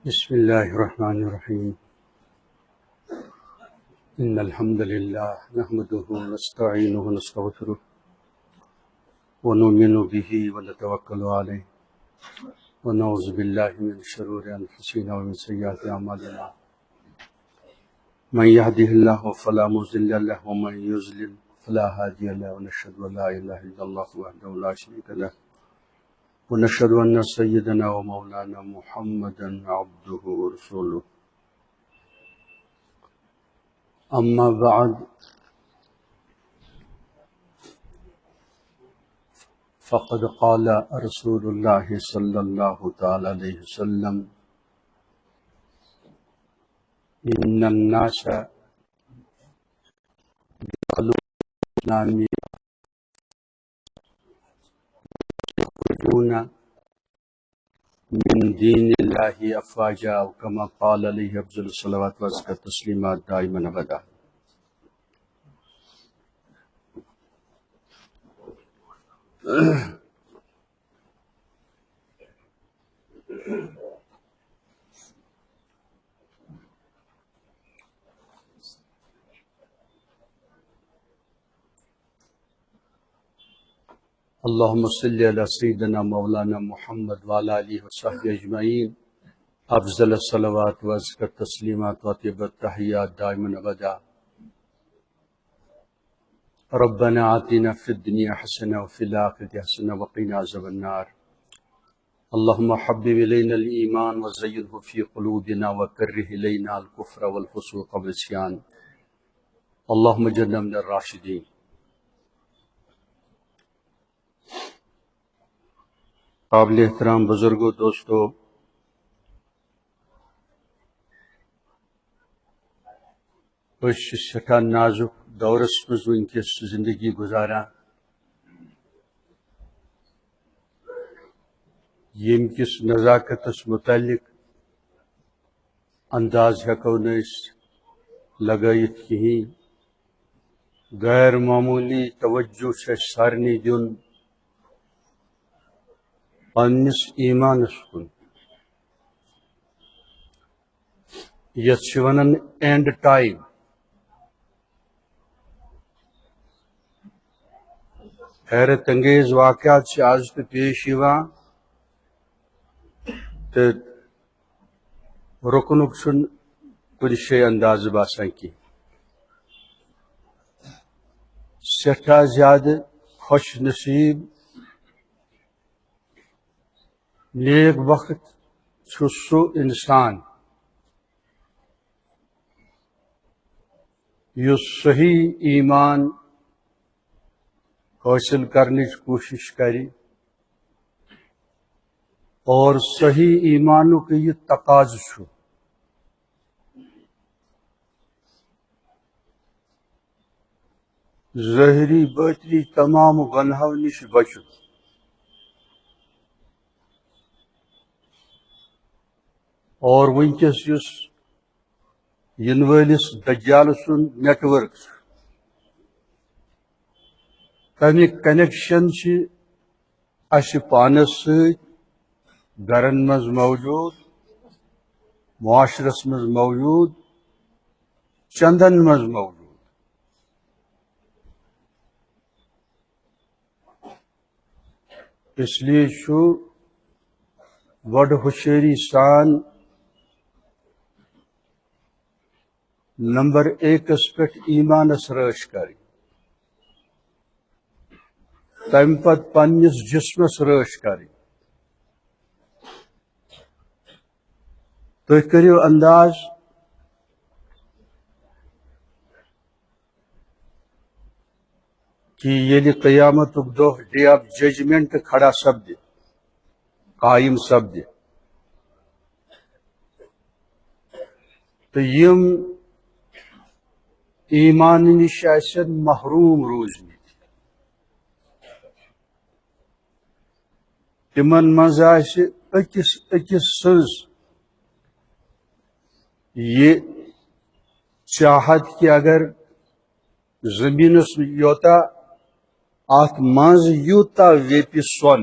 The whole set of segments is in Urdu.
بسم الله الرحمن الرحيم إن الحمد لله نحمده ونستعينه ونستغفره ونؤمن به ونتوكل عليه ونعوذ بالله من شرور أنفسنا ومن سيئات أعمالنا من يهده الله فلا مضل له ومن يضلل فلا هادي له ونشهد أن لا إله إلا الله وحده لا شريك له ونشهد أن سيدنا ومولانا محمدا عبده ورسوله أما بعد فقد قال رسول الله صلى الله تعالى عليه وسلم إن الناس يقولون يخرجون من دين الله أفواجا أو كما قال عليه أفضل الصلوات وأزكى التسليمات دائما أبدا. اللهم صل على سيدنا مولانا محمد وعلى آله وصحبه أجمعين أفضل الصلوات وأزكى التسليمات وأطيب التحيات دائما أبدا. ربنا آتنا في الدنيا حسنة وفي الآخرة حسنة وقنا عذاب النار. اللهم حبب إلينا الإيمان وزينه في قلوبنا وكره إلينا الكفر والفسوق والعصيان. اللهم اجعلنا من الراشدين. قابل احترام بزرگوں، دوستو، سٹھا نازک دورس مز ونکس زندگی گزاران یم کس نزاکتس متعلق انداز ہیکو نس لگائت کہین. غیر معمولی توجہ سارنی دن پنس ایمانس کن یت ونان اینڈ ٹائم. حیرت انگیز واقعات سے آج تو پیش یوان تو رکنک چھن کچھ شے انداز باسان کی. سٹھا زیادہ خوش نصیب نیک وقت چھو سو انسان یس صحیح ایمان حاصل کرنے کی کوشش کری اور صحیح ایمانوں کے یہ تقاض چھو. ظاہری باطنی تمام گناہوں نش بچن. اور ونکس یس ین ولس دجال سن نیٹ ورک تمیک کنیکشن اس پانس ست گرن مز موجود، معاشرس مز موجود، چندن مز موجود. اس لیے چھو بڑ ہوشیاری سان نمبر 1 پہ ایمانس رٲچھ کری، تم پت پنس جسمس رٲچھ کری. تُہۍ کٔرِو انداز کہ ییٚلہِ قیامتُک دۄہ ڈے آف ججمنٹ کھڑا سپدِ، قائم سپدِ، تہٕ یم ایمان نش آسن محروم روزمٕتۍ، تمن مز آسہِ أکِس أکِس سٕنٛز یہ چاہت کہ اگر زمینس یوتا ات مز یوتا ویپہِ سون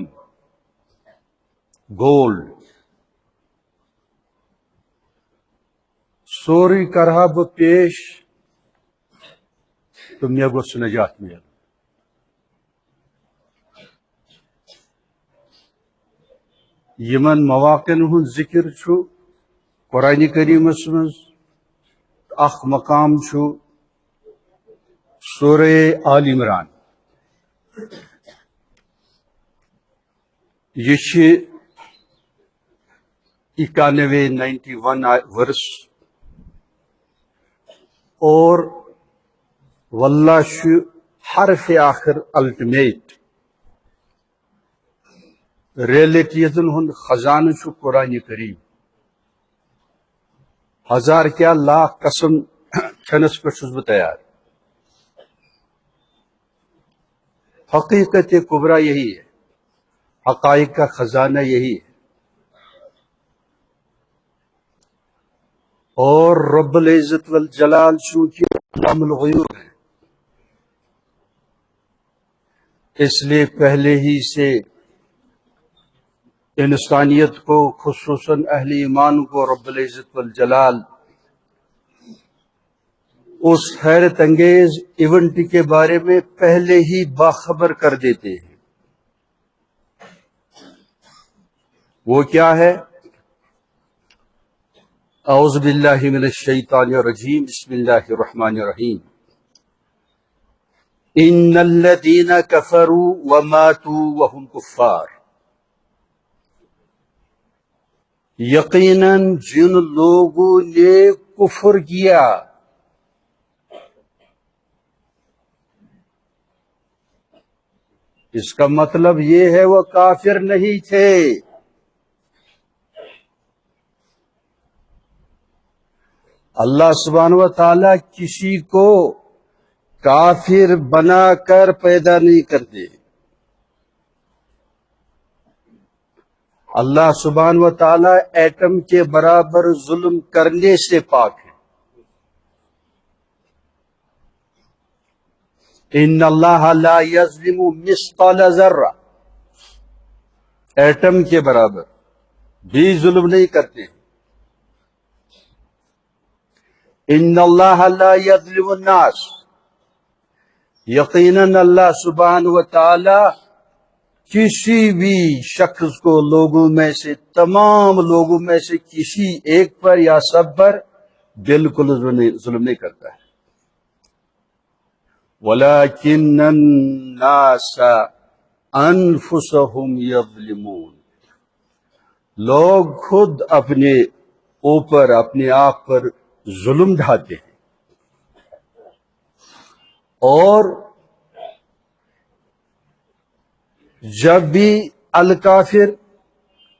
گولڈ سوری کرہا بہ پیش تو مے گوٚژھ نجات میلن. یمن مواقعن ہند ذکر چھُ قرآن کریمس مز. اخ مقام چھُ سورہ آل عمران. یہ 91 ورس اور واللہ چھُ حرف آخر الٹیمیٹ. ریلٹیزن ہند خزانہ چھُ قرآن کریم. ہزار کیا لاکھ قسم کھنس پہ چھس بہ تیار. حقیقت کبریٰ یہی ہے، حقائق کا خزانہ یہی ہے. اور رب العزت والجلال چونکہ علام الغیوب ہے، اس لیے پہلے ہی سے انسانیت کو، خصوصاً اہل ایمان کو رب العزت والجلال اس حیرت انگیز ایونٹ کے بارے میں پہلے ہی باخبر کر دیتے ہیں. وہ کیا ہے؟ اعوذ باللہ من الشیطان الرجیم، بسم اللہ الرحمن الرحیم. ان الذین کفروا وماتوا وهم کفار. یقیناً جن لوگوں نے کفر کیا اس کا مطلب یہ ہے وہ کافر نہیں تھے. اللہ سبحانہ و تعالی کسی کو کافر بنا کر پیدا نہیں کرتے. اللہ سبحانہ و تعالی ایٹم کے برابر ظلم کرنے سے پاک ہے. ان اللہ لا یظلم مثقال ذرہ. ایٹم کے برابر بھی ظلم نہیں کرتے. ان اللہ لا یظلم الناس. یقیناً اللہ سبحانہ و تعالی کسی بھی شخص کو لوگوں میں سے، تمام لوگوں میں سے کسی ایک پر یا سب پر بالکل ظلم نہیں کرتا ہے. وَلَكِنَّ النَّاسَ أَنفُسَهُمْ يَظْلِمُونَ. لوگ خود اپنے اوپر، اپنے آپ پر ظلم ڈھاتے ہیں. اور جب بھی الکافر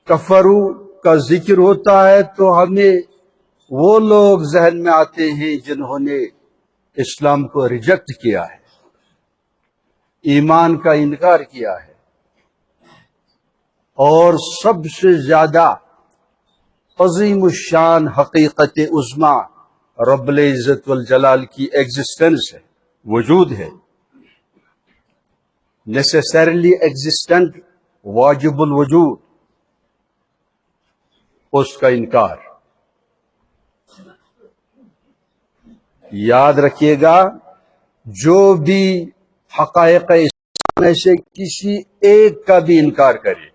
کفرو کا ذکر ہوتا ہے تو ہمیں وہ لوگ ذہن میں آتے ہیں جنہوں نے اسلام کو ریجیکٹ کیا ہے، ایمان کا انکار کیا ہے. اور سب سے زیادہ عظیم الشان حقیقت عظما رب العزت والجلال کی ایگزسٹنس ہے، وجود ہے، نیسیسریلی ایگزسٹنٹ، واجب الوجود، اس کا انکار. یاد رکھیے گا، جو بھی حقائق اسلام میں سے کسی ایک کا بھی انکار کرے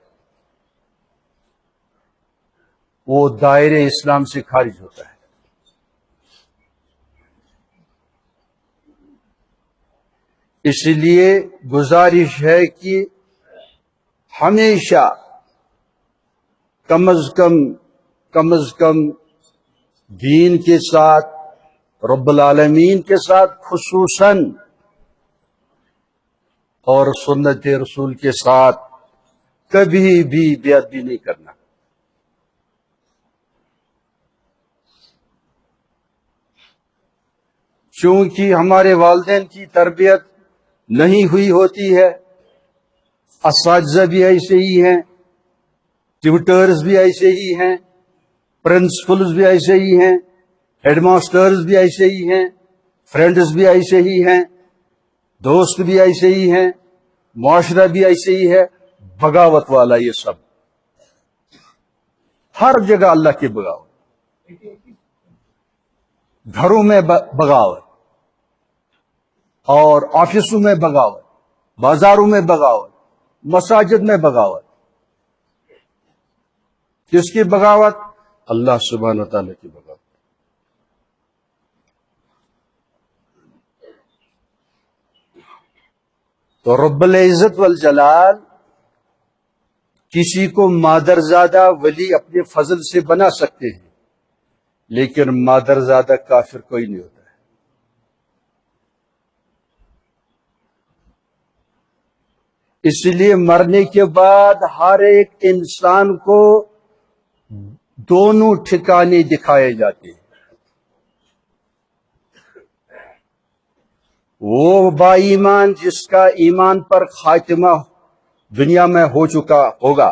وہ دائرے اسلام سے خارج ہوتا ہے. اس لیے گزارش ہے کہ ہمیشہ کم از کم دین کے ساتھ، رب العالمین کے ساتھ خصوصاً، اور سنت رسول کے ساتھ کبھی بھی بے ادبی نہیں کرنا. چونکہ ہمارے والدین کی تربیت نہیں ہوئی ہوتی ہے، اساتذہ بھی ایسے ہی ہیں، ٹیوٹرز بھی ایسے ہی ہیں، پرنسپلز بھی ایسے ہی ہیں، ہیڈ ماسٹرز بھی ایسے ہی ہیں، فرینڈز بھی ایسے ہی ہیں، دوست بھی ایسے ہی ہیں، معاشرہ بھی ایسے ہی ہے. بغاوت والا یہ سب، ہر جگہ اللہ کی بغاوت. گھروں میں بغاوت اور آفسوں میں بغاوت، بازاروں میں بغاوت، مساجد میں بغاوت. کس کی بغاوت؟ اللہ سبحانہ وتعالی کی بغاوت. تو رب العزت والجلال کسی کو مادرزادہ ولی اپنے فضل سے بنا سکتے ہیں، لیکن مادرزادہ کافر کوئی نہیں ہوتا ہے. اس لیے مرنے کے بعد ہر ایک انسان کو دونوں ٹھکانے دکھائے جاتے ہیں. وہ با ایمان جس کا ایمان پر خاتمہ دنیا میں ہو چکا ہوگا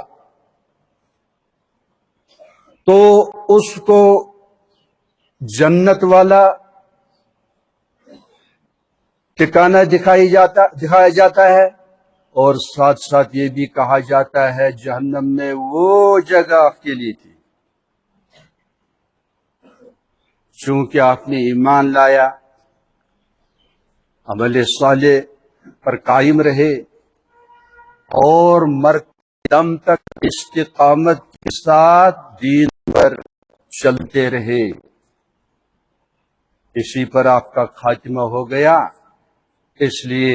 تو اس کو جنت والا ٹھکانہ دکھایا جاتا ہے، اور ساتھ ساتھ یہ بھی کہا جاتا ہے جہنم میں وہ جگہ آپ کے لیے تھی، چونکہ آپ نے ایمان لایا، عمل صالح پر قائم رہے اور مرتے دم تک استقامت کے ساتھ دین پر چلتے رہے. اسی پر آپ کا خاتمہ ہو گیا. اس لیے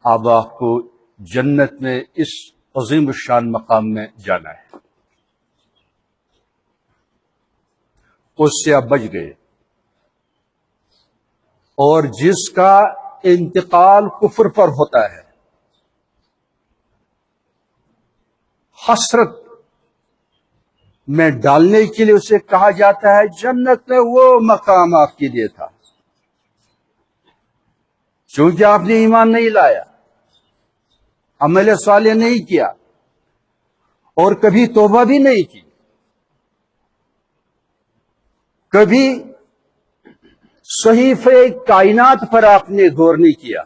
اب آپ کو جنت میں اس عظیم الشان مقام میں جانا ہے. اس سے آپ بچ گئے. اور جس کا انتقال کفر پر ہوتا ہے، حسرت میں ڈالنے کے لیے اسے کہا جاتا ہے جنت میں وہ مقام آپ کے لیے تھا. چونکہ آپ نے ایمان نہیں لایا، عمل صالح نہیں کیا، اور کبھی توبہ بھی نہیں کی، کبھی صحیفہ کائنات پر آپ نے غور نہیں کیا،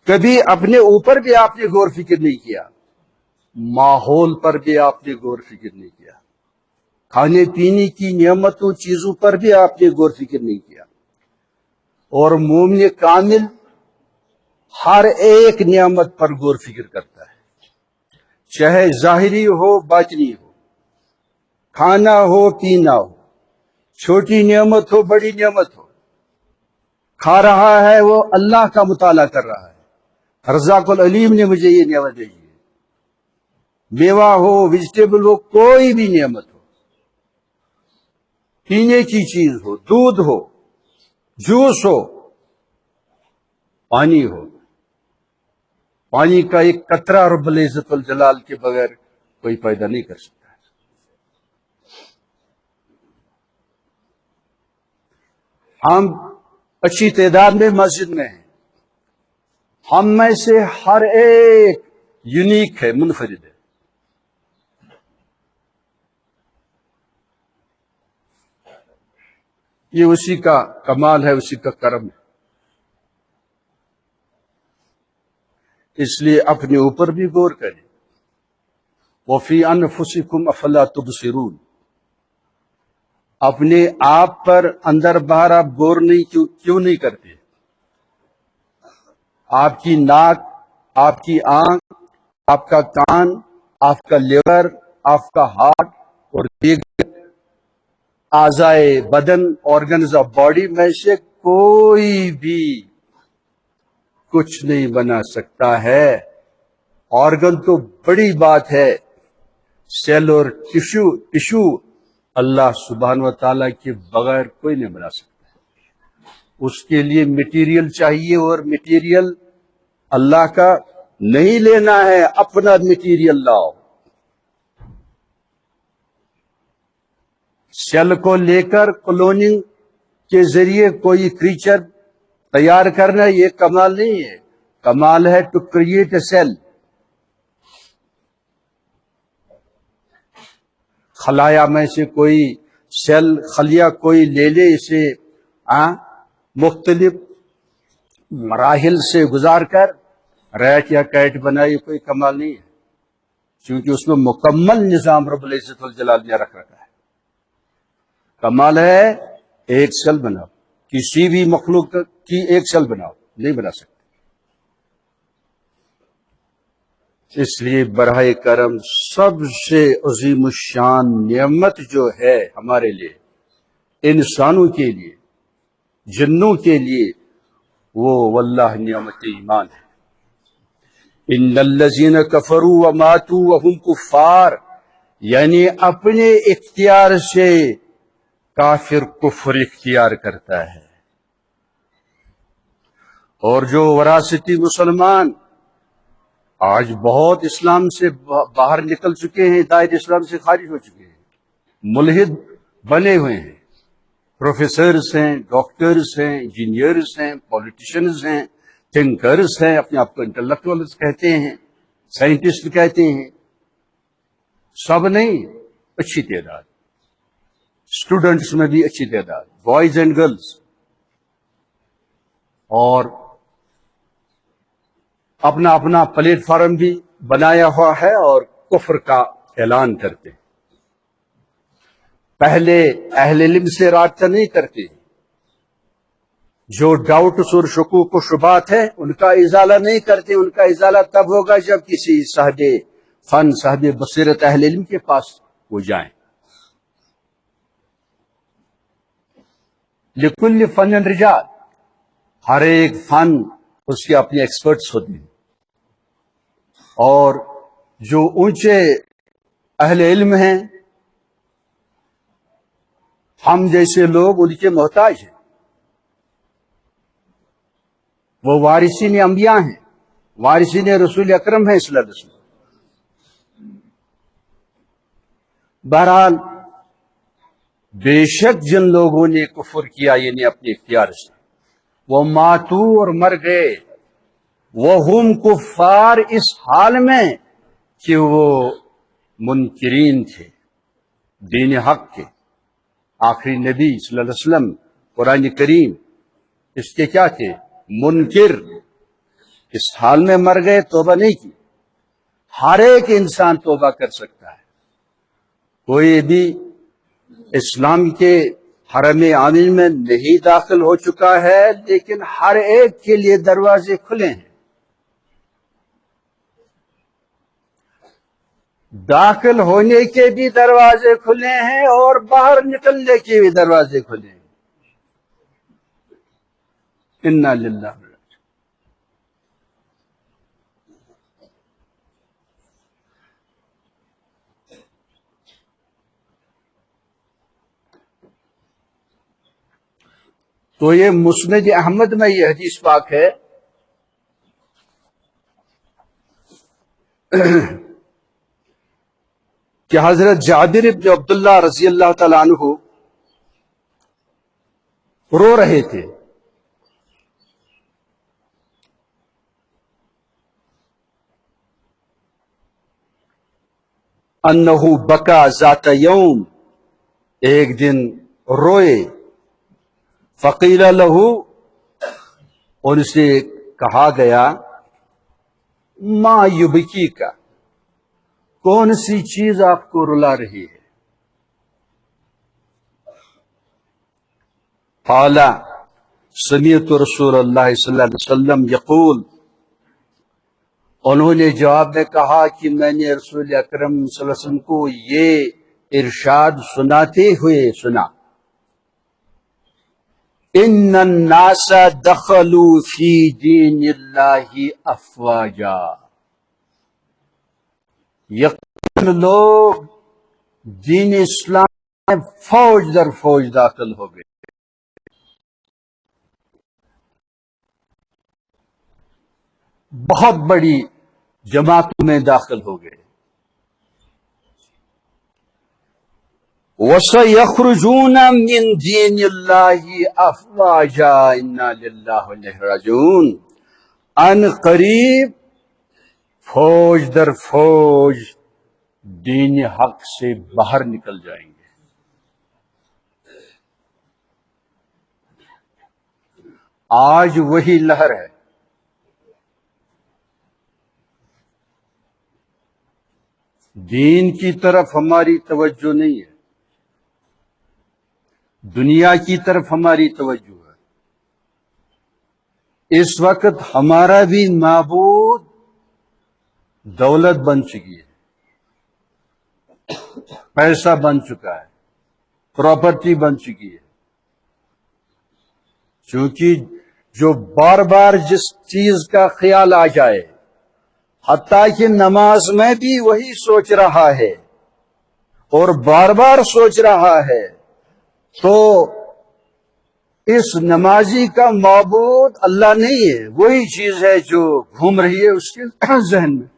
کبھی اپنے اوپر بھی آپ نے غور فکر نہیں کیا، ماحول پر بھی آپ نے غور فکر نہیں کیا، کھانے پینے کی نعمتوں چیزوں پر بھی آپ نے غور فکر نہیں کیا. اور مومن کامل ہر ایک نعمت پر غور فکر کرتا ہے، چاہے ظاہری ہو باطنی ہو، کھانا ہو پینا ہو، چھوٹی نعمت ہو بڑی نعمت ہو. کھا رہا ہے وہ اللہ کا مطالعہ کر رہا ہے، رزاق العلیم نے مجھے یہ نعمت دی ہے. میوہ ہو، ویجیٹیبل ہو، کوئی بھی نعمت ہو، پینے کی چیز ہو، دودھ ہو، جوس ہو، پانی ہو، پانی کا ایک قطرہ رب العزت والجلال کے بغیر کوئی پیدا نہیں کر سکتا. ہم اچھی تعداد میں مسجد میں ہیں، ہم میں سے ہر ایک یونیک ہے، منفرد ہے. یہ اسی کا کمال ہے، اسی کا کرم ہے. اس لیے اپنے اوپر بھی غور کریں. وَفِي أَنفُسِكُمْ أَفَلَا تُبْصِرُونَ. اپنے آپ پر اندر باہر آپ غور کیوں نہیں کرتے؟ آپ کی ناک، آپ کی آنکھ، آپ کا کان، آپ کا لیور، آپ کا ہارٹ اور دیگر اعضائے بدن، آرگنز آف باڈی میں سے کوئی بھی کچھ نہیں بنا سکتا ہے. آرگن تو بڑی بات ہے، سیل اور ٹشو اللہ سبحانہ و تعالیٰ کے بغیر کوئی نہیں بنا سکتا. اس کے لیے مٹیریل چاہیے، اور مٹیریل اللہ کا نہیں لینا ہے، اپنا مٹیریل لاؤ. سیل کو لے کر کلوننگ کے ذریعے کوئی کریچر تیار کرنا یہ کمال نہیں ہے. کمال ہے ٹو کریٹ اے سیل. خلایا میں سے کوئی سیل خلیہ کوئی لے لے، اسے مختلف مراحل سے گزار کر ریٹ یا کیٹ بنائی، کوئی کمال نہیں ہے، کیونکہ اس میں مکمل نظام رب العزت والجلال نے رکھ رکھا ہے. کمال ہے ایک سیل بناؤ، کسی بھی مخلوق کی ایک سیل بناؤ، نہیں بنا سکتے۔ اس لیے براہ کرم سب سے عظیم الشان نعمت جو ہے ہمارے لیے، انسانوں کے لیے، جنوں کے لیے، وہ واللہ نعمت ایمان ہے۔ ان الذین کفروا وماتوا وهم کفار، یعنی اپنے اختیار سے کافر کفر اختیار کرتا ہے، اور جو وراثتی مسلمان آج بہت اسلام سے باہر نکل چکے ہیں، دائرہ اسلام سے خارج ہو چکے ہیں، ملحد بنے ہوئے ہیں، پروفیسرز ہیں، ڈاکٹرز ہیں، انجینئرز ہیں، پولیٹیشنز ہیں، تھنکرز ہیں، اپنے آپ کو انٹلیکچوئلز کہتے ہیں، سائنٹسٹ کہتے ہیں، سب نہیں، اچھی تعداد، اسٹوڈنٹس میں بھی اچھی تعداد، بوائز اینڈ گرلز، اور اپنا اپنا پلیٹ فارم بھی بنایا ہوا ہے اور کفر کا اعلان کرتے ہیں۔ پہلے اہل علم سے رابطہ نہیں کرتے، جو ڈاؤٹس اور شکوک و شبہات ہیں ان کا ازالہ نہیں کرتے، ان کا ازالہ تب ہوگا جب کسی صاحب فن، صاحب بصیرت اہل علم کے پاس وہ جائیں۔ لکل فن رجال، ہر ایک فن اس کے اپنے ایکسپرٹس ہوتے ہیں، اور جو اونچے اہل علم ہیں ہم جیسے لوگ ان کے محتاج ہیں، وہ وارثین انبیاء ہیں، وارثین رسول اکرم ہیں صلی اللہ علیہ وسلم۔ بہرحال بے شک جن لوگوں نے کفر کیا یعنی اپنے اختیار سے، وہ ماتو اور مر گئے، وہ ہم کفار، اس حال میں کہ وہ منکرین تھے، دین حق کے، آخری نبی صلی اللہ علیہ وسلم، قرآن کریم، اس کے کیا تھے؟ منکر۔ اس حال میں مر گئے، توبہ نہیں کی۔ ہر ایک انسان توبہ کر سکتا ہے، کوئی بھی اسلام کے حرم آمین میں نہیں داخل ہو چکا ہے، لیکن ہر ایک کے لیے دروازے کھلے ہیں، داخل ہونے کے بھی دروازے کھلے ہیں اور باہر نکلنے کے بھی دروازے کھلے ہیں۔ انا للہ۔ تو یہ مسند احمد میں یہ حدیث پاک ہے کہ حضرت جابر بن عبداللہ رضی اللہ تعالی عنہ رو رہے تھے، انہ بکا ذات یوم، ایک دن روئے، فقیل لہ، ان سے کہا گیا، ما یبکی کا، کون سی چیز آپ کو رلا رہی ہے؟ قال سمعت رسول اللہ صلی اللہ علیہ وسلم یقول، انہوں نے جواب میں کہا کہ میں نے رسول اکرم صلی اللہ علیہ وسلم کو یہ ارشاد سناتے ہوئے سنا، ان الناس دخلوا فی دین اللہ افواجا، یقین لوگ دین اسلام میں فوج در فوج داخل ہو گئے، بہت بڑی جماعتوں میں داخل ہو گئے، وَسَيَخْرُجُونَ مِنْ دِينِ اللَّهِ أَفْوَاجًا إِنَّا لِلَّهِ وَإِنَّا رَاجِعُونَ، ان قریب فوج در فوج دین حق سے باہر نکل جائیں گے۔ آج وہی لہر ہے، دین کی طرف ہماری توجہ نہیں ہے، دنیا کی طرف ہماری توجہ ہے۔ اس وقت ہمارا بھی معبود دولت بن چکی ہے، پیسہ بن چکا ہے، پراپرٹی بن چکی ہے، چونکہ جو بار بار جس چیز کا خیال آ جائے، حتیٰ کہ نماز میں بھی وہی سوچ رہا ہے اور بار بار سوچ رہا ہے، تو اس نمازی کا معبود اللہ نہیں ہے، وہی چیز ہے جو گھوم رہی ہے اس کے ذہن میں،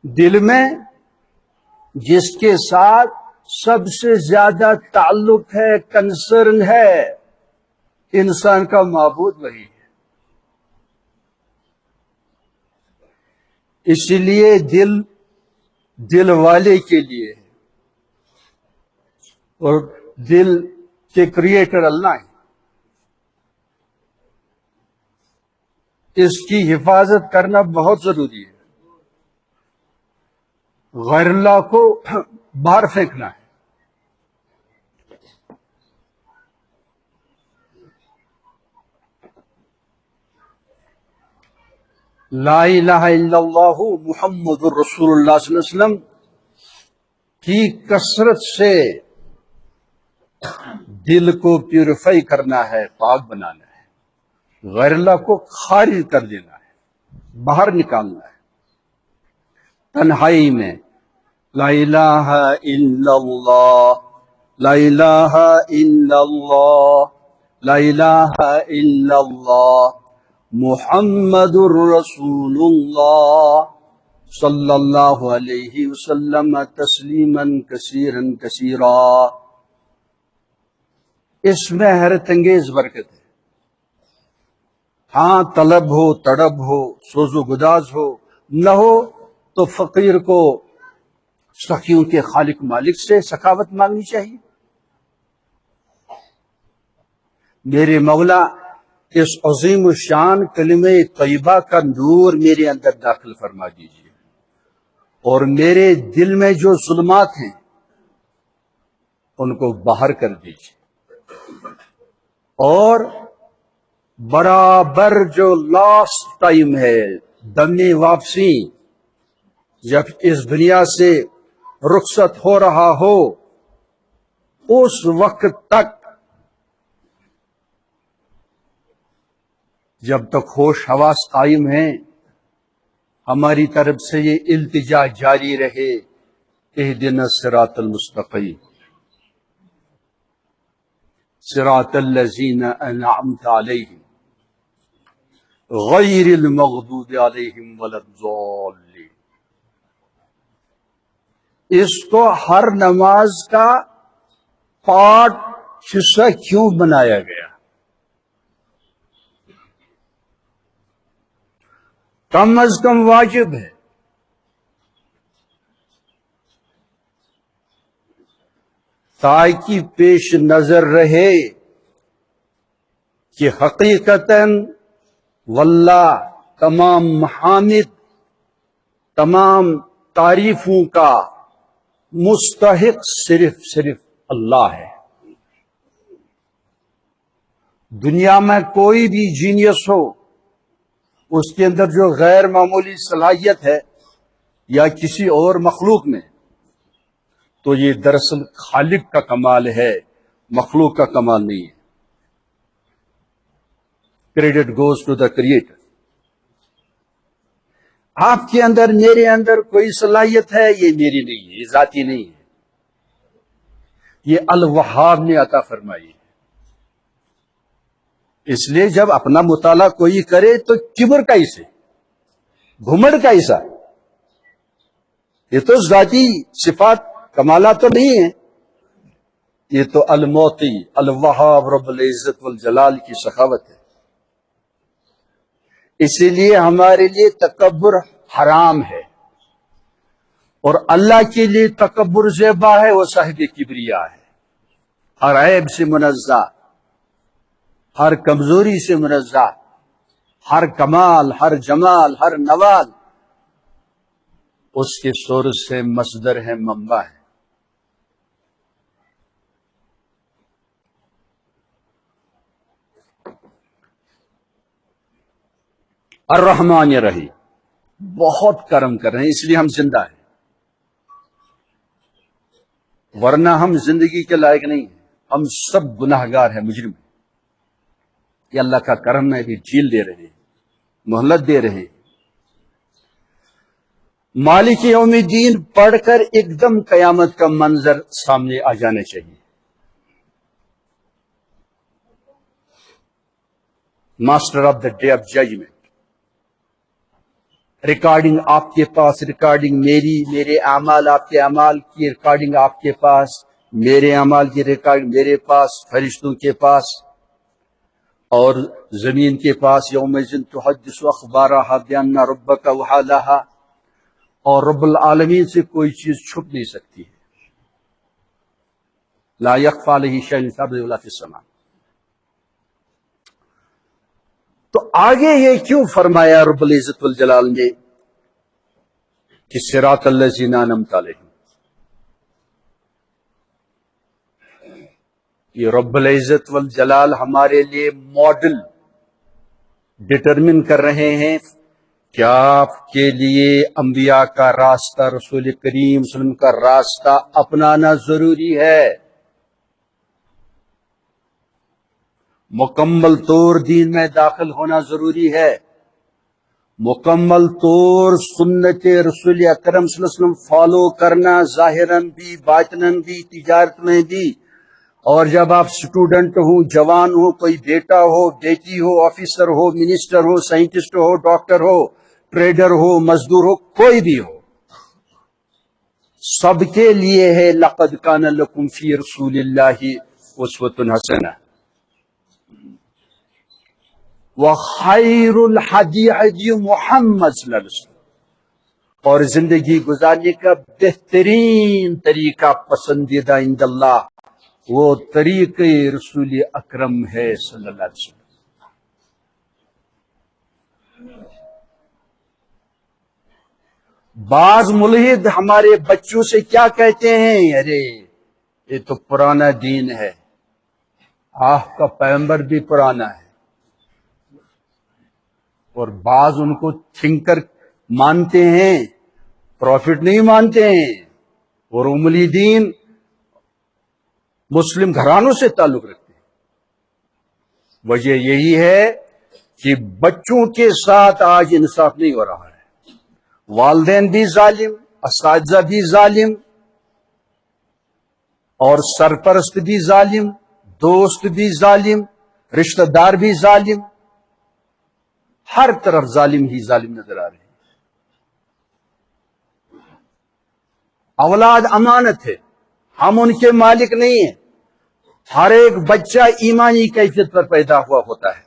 دل میں، جس کے ساتھ سب سے زیادہ تعلق ہے، کنسرن ہے، انسان کا معبود وہی ہے۔ اس لیے دل والے کے لیے ہے، اور دل کے کریٹر اللہ ہے، اس کی حفاظت کرنا بہت ضروری ہے، غیر اللہ کو باہر پھینکنا ہے۔ لا الہ الا اللہ محمد الرسول اللہ صلی اللہ علیہ وسلم کی کثرت سے دل کو پیوریفائی کرنا ہے، پاک بنانا ہے، غیر اللہ کو خارج کر دینا ہے، باہر نکالنا ہے، تنہائی میں لا الہ الا اللہ، لا الہ الا اللہ، لا الہ الا اللہ محمد الرسول اللہ صلی اللہ علیہ وسلم تسلیما کثیرا کثیرا۔ اس میں حیرت انگیز برکت ہے۔ ہاں، طلب ہو، تڑب ہو، سوز و گداز ہو، نہ ہو تو فقیر کو سخیوں کے خالق مالک سے سخاوت مانگنی چاہیے۔ میرے مولا، اس عظیم الشان کلمہ طیبہ کا نور میرے اندر داخل فرما دیجیے، اور میرے دل میں جو ظلمات ہیں ان کو باہر کر دیجیے، اور برابر جو لاسٹ ٹائم ہے، دم واپسی، جب اس دنیا سے رخصت ہو رہا ہو، اس وقت تک، جب تک ہوش حواس قائم ہیں، ہماری طرف سے یہ التجا جاری رہے، اہدنا الصراط المستقیم صراط الذین انعمت علیہم غیر المغضوب علیہم ولا الضالین۔ اس کو ہر نماز کا پارٹ، حصہ کیوں بنایا گیا؟ کم از کم واجب ہے، تاکہ پیش نظر رہے کہ حقیقتاً واللہ تمام محامد، تمام تعریفوں کا مستحق صرف اللہ ہے۔ دنیا میں کوئی بھی جینیس ہو، اس کے اندر جو غیر معمولی صلاحیت ہے یا کسی اور مخلوق میں، تو یہ دراصل خالق کا کمال ہے، مخلوق کا کمال نہیں ہے۔ Credit goes to the creator. آپ کے اندر، میرے اندر کوئی صلاحیت ہے، یہ میری نہیں ہے، یہ ذاتی نہیں ہے، یہ الوہاب نے عطا فرمائی ہے۔ اس لیے جب اپنا مطالعہ کوئی کرے تو کبر کا اسے، گھمڑ کا ایسا، یہ تو ذاتی صفات کمالات تو نہیں ہے، یہ تو الموتی الوہاب رب العزت والجلال کی سخاوت ہے۔ اسی لیے ہمارے لیے تکبر حرام ہے، اور اللہ کے لیے تکبر زیبا ہے، وہ صاحب کبریا ہے، ہر عیب سے منزہ، ہر کمزوری سے منزہ، ہر کمال، ہر جمال، ہر نوال اس کے سورس سے مصدر ہے، منبع ہے۔ الرحمن الرحیم، بہت کرم کر رہے ہیں، اس لیے ہم زندہ ہیں، ورنہ ہم زندگی کے لائق نہیں ہیں، ہم سب گناہگار ہیں، مجرم ہیں۔ یہ اللہ کا کرم ہے کہ جھیل دے رہے ہیں، مہلت دے رہے ہیں۔ مالک یوم الدین پڑھ کر ایک دم قیامت کا منظر سامنے آ جانا چاہیے۔ Master of the day of judgment, recording آپ کے پاس، ریکارڈنگ میرے اعمال آپ کے اعمال کی ریکارڈنگ آپ کے پاس، میرے اعمال کی ریکارڈنگ میرے پاس، فرشتوں کے پاس اور زمین کے پاس۔ یومئذ تحدث اخبارها بان ربک وحالها، اور رب العالمین سے کوئی چیز چھپ نہیں سکتی ہے۔ لا یخفی علیہ شیء فی الارض ولا فی السماء۔ تو آگے یہ کیوں فرمایا رب العزت والجلال نے کہ صراط الذین انعمت علیہم؟ یہ رب العزت والجلال ہمارے لیے ماڈل ڈٹرمن کر رہے ہیں کہ آپ کے لیے انبیاء کا راستہ، رسول کریم صلی اللہ علیہ وسلم کا راستہ اپنانا ضروری ہے، مکمل طور دین میں داخل ہونا ضروری ہے، مکمل طور سنت رسول اکرم صلی اللہ علیہ وسلم فالو کرنا، ظاہراً بھی باطناً بھی، تجارت میں بھی۔ اور جب آپ اسٹوڈنٹ ہو، جوان ہو، کوئی بیٹا ہو، بیٹی ہو، آفیسر ہو، منسٹر ہو، سائنٹسٹ ہو، ڈاکٹر ہو، ٹریڈر ہو، مزدور ہو، کوئی بھی ہو، سب کے لیے ہے لقد کان لکم فی رسول اللہ اسوۃ حسنہ۔ وخیر الہدی ہدی محمد صلی اللہ علیہ وسلم، اور زندگی گزارنے کا بہترین طریقہ پسندیدہ عند اللہ وہ طریقہ رسول اکرم ہے صلی اللہ علیہ وسلم۔ بعض ملحد ہمارے بچوں سے کیا کہتے ہیں؟ ارے یہ تو پرانا دین ہے، آپ کا پیغمبر بھی پرانا ہے۔ اور بعض ان کو تھنکر مانتے ہیں، پروفٹ نہیں مانتے ہیں، اور ملحدین مسلم گھرانوں سے تعلق رکھتے ہیں۔ وجہ یہی ہے کہ بچوں کے ساتھ آج انصاف نہیں ہو رہا ہے، والدین بھی ظالم، اساتذہ بھی ظالم، اور سرپرست بھی ظالم، دوست بھی ظالم، رشتہ دار بھی ظالم، ہر طرف ظالم ہی ظالم نظر آ رہے ہیں۔ اولاد امانت ہے، ہم ان کے مالک نہیں ہیں۔ ہر ایک بچہ ایمانی کیفیت پر پیدا ہوا ہوتا ہے۔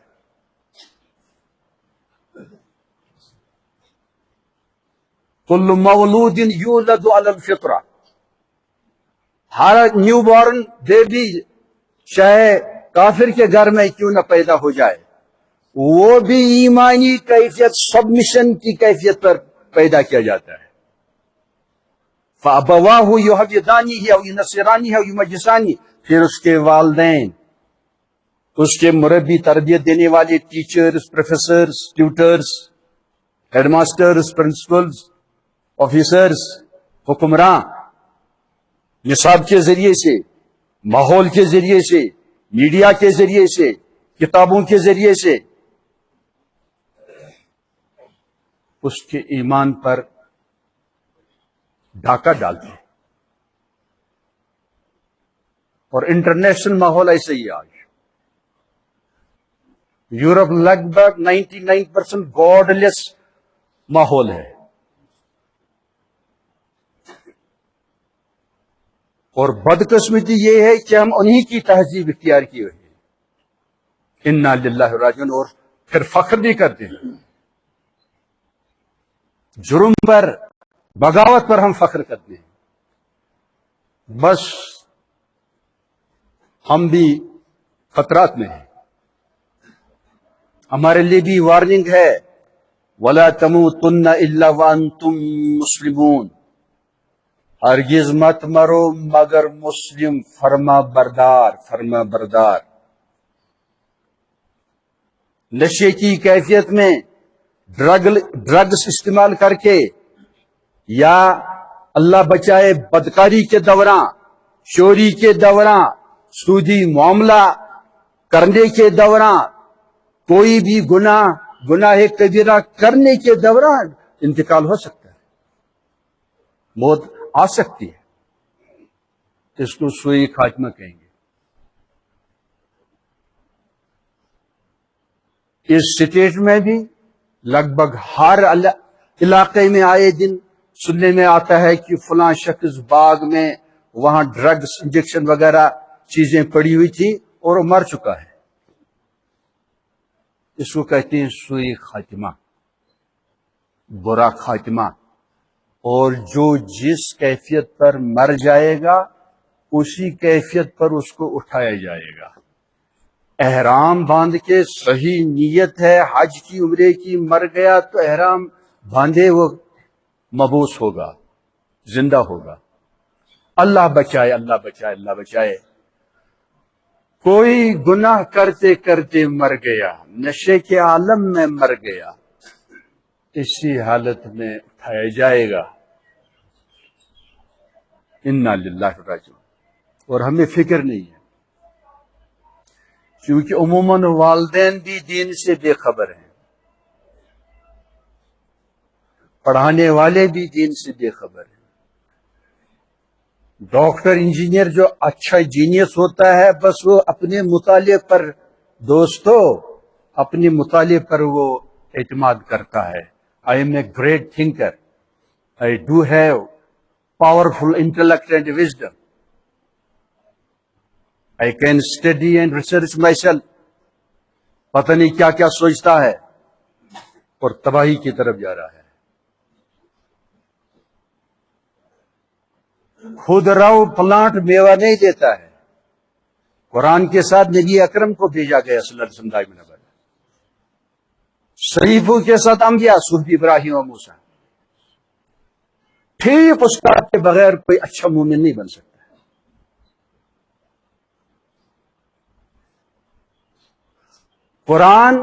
کل مولود یولد علی الفطرہ، ہر نیو بورن بیبی چاہے کافر کے گھر میں کیوں نہ پیدا ہو جائے، وہ بھی ایمانی کیفیت، سبمیشن کی کیفیت پر پیدا کیا جاتا ہے۔ فَأَبَوَاهُ يُهَوِّدَانِهِ أَوْ يُنَصِّرَانِهِ أَوْ يُمَجِّسَانِهِ، پھر اس کے والدین، اس کے مربی، تربیت دینے والے، teachers, professors, tutors, head masters, principals, officers, حکمراں، نصاب کے ذریعے سے، ماحول کے ذریعے سے، میڈیا کے ذریعے سے، کتابوں کے ذریعے سے اس کے ایمان پر ڈھاکہ ڈالتے ہیں۔ اور انٹرنیشنل ماحول ایسے ہی آج یورپ لگ بھگ 99% گاڈ لیس ماحول ہے، اور بدقسمتی یہ ہے کہ ہم انہی کی تہذیب اختیار کی ہوئی ہے۔ انا للہ راجعون، اور پھر فخر بھی کرتے ہیں، جرم پر، بغاوت پر ہم فخر کرتے ہیں۔ بس ہم بھی خطرات میں ہیں، ہمارے لیے بھی وارننگ ہے، وَلَا تَمُوتُنَّ إِلَّا وَأَنْتُمْ مُسْلِمُونَ، ہرگز مت مرو مگر مسلم فرما بردار۔ نشے کی کیفیت میں، ڈرگس استعمال کر کے یا اللہ بچائے بدکاری کے دوران، چوری کے دوران، سودی معاملہ کرنے کے دوران، کوئی بھی گناہ کبیرہ کرنے کے دوران انتقال ہو سکتا ہے، موت آ سکتی ہے، اس کو سوئی خاتمہ کہیں گے۔ اس سٹیٹ میں بھی لگ بھگ ہر علاقے میں آئے دن سننے میں آتا ہے کہ فلاں شخص باغ میں وہاں ڈرگس انجیکشن وغیرہ چیزیں پڑی ہوئی تھی اور وہ مر چکا ہے۔ اس کو کہتے ہیں سوئی خاتمہ، برا خاتمہ۔ اور جو جس کیفیت پر مر جائے گا اسی کیفیت پر اس کو اٹھایا جائے گا۔ احرام باندھ کے صحیح نیت ہے حج کی عمرے کی، مر گیا تو احرام باندھے وہ مبعوث ہوگا، زندہ ہوگا۔ اللہ بچائے، اللہ بچائے، اللہ بچائے۔ کوئی گناہ کرتے کرتے مر گیا، نشے کے عالم میں مر گیا، اسی حالت میں اٹھایا جائے گا۔ انا للہ راجعون۔ اور ہمیں فکر نہیں ہے، کیونکہ عموماً والدین بھی دین سے بے خبر ہیں، پڑھانے والے بھی دین سے بے خبر ہیں۔ ڈاکٹر انجینئر جو اچھا جینیس ہوتا ہے بس وہ اپنے مطالعے پر، دوستو اپنے مطالعے پر وہ اعتماد کرتا ہے۔ I am a great thinker, I do have powerful intellect and wisdom, I can study and research myself۔ پتہ نہیں کیا کیا سوچتا ہے اور تباہی کی طرف جا رہا ہے۔ خود رو پلانٹ میوہ نہیں دیتا ہے، قرآن کے ساتھ نبی اکرم کو بھیجا گیا صلی اللہ علیہ وسلم، شریفوں کے ساتھ انبیاء، صحف ابراہیم و موسیٰ۔ ٹھیک استاد کے بغیر کوئی اچھا مومن نہیں بن سکتا۔ قرآن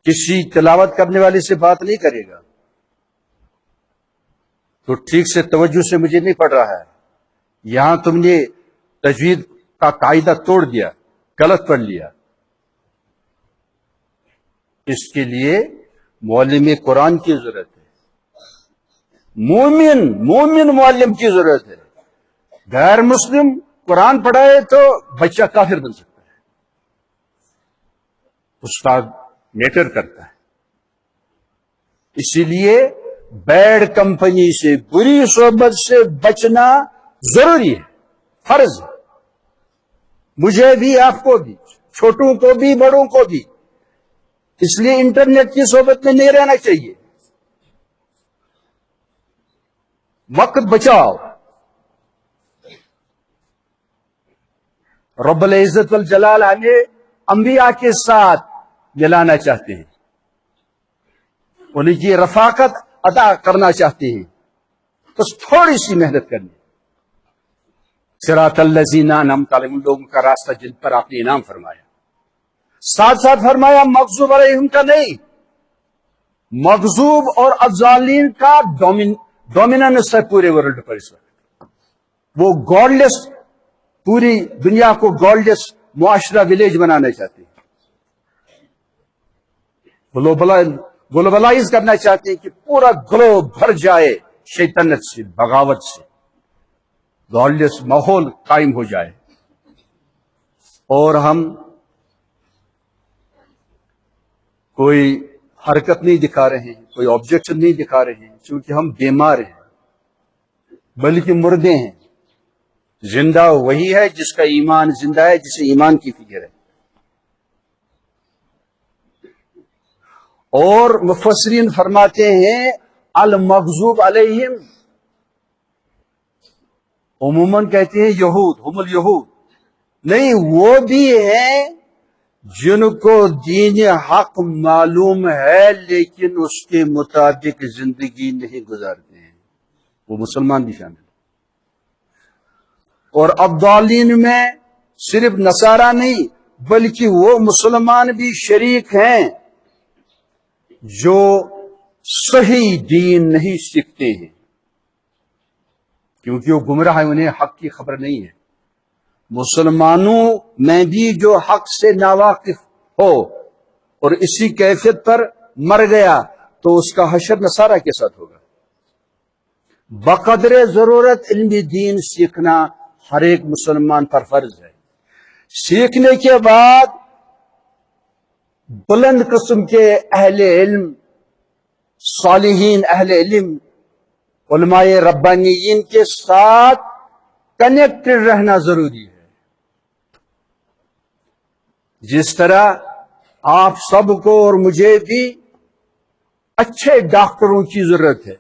کسی تلاوت کرنے والے سے بات نہیں کرے گا تو ٹھیک سے توجہ سے مجھے نہیں پڑھ رہا ہے، یہاں تم نے تجوید کا قاعدہ توڑ دیا، غلط پڑھ لیا۔ اس کے لیے معلم قرآن کی ضرورت ہے، مومن معلم کی ضرورت ہے۔ غیر مسلم قرآن پڑھائے تو بچہ کافر بن سکتا ہے۔ استاد میٹر کرتا ہے، اسی لیے بیڈ کمپنی سے، بری صحبت سے بچنا ضروری ہے، فرض ہے، مجھے بھی، آپ کو بھی، چھوٹوں کو بھی بڑوں کو بھی۔ اس لیے انٹرنیٹ کی صحبت میں نہیں رہنا چاہیے، وقت بچاؤ۔ رب العزت والجلال ہمیں انبیاء کے ساتھ ملانا چاہتے ہیں، انہیں کی رفاقت عطا کرنا چاہتے ہیں، بس تھوڑی سی محنت کرنی۔ صراط الذین انعمت علیہم، ان لوگوں کا راستہ جن پر آپ نے انعام فرمایا، ساتھ ساتھ فرمایا مغضوب علیہم کا نہیں، مغضوب اور الضالین کا ڈومیننس ہے پورے ورلڈ پر اس وقت۔ وہ گاڈلیس، پوری دنیا کو گاڈلیس معاشرہ ولیج بنانا چاہتے ہیں، گلوبلائز کرنا چاہتے ہیں کہ پورا گلوب بھر جائے شیطنت سے، بغاوت سے، گاڈلیس ماحول قائم ہو جائے۔ اور ہم کوئی حرکت نہیں دکھا رہے ہیں، کوئی آبجیکشن نہیں دکھا رہے ہیں، چونکہ ہم بیمار ہیں بلکہ مردے ہیں۔ زندہ وہی ہے جس کا ایمان زندہ ہے، جسے ایمان کی فکر ہے۔ اور مفسرین فرماتے ہیں المغضوب علیہم، عموماً کہتے ہیں یہود، ہم الیہود، نہیں، وہ بھی ہیں جن کو دین حق معلوم ہے لیکن اس کے مطابق زندگی نہیں گزارتے ہیں، وہ مسلمان بھی شامل۔ اور الضالین میں صرف نصارہ نہیں بلکہ وہ مسلمان بھی شریک ہیں، جو صحیح دین نہیں سیکھتے ہیں، کیونکہ وہ گمراہ ہیں، انہیں حق کی خبر نہیں ہے۔ مسلمانوں میں بھی جو حق سے ناواقف ہو اور اسی کیفیت پر مر گیا تو اس کا حشر نصارہ کے ساتھ ہوگا۔ بقدر ضرورت علم دین سیکھنا ہر ایک مسلمان پر فرض ہے۔ سیکھنے کے بعد بلند قسم کے اہل علم، صالحین اہل علم، علماء ربانیین کے ساتھ کنیکٹڈ رہنا ضروری ہے۔ جس طرح آپ سب کو اور مجھے بھی اچھے ڈاکٹروں کی ضرورت ہے،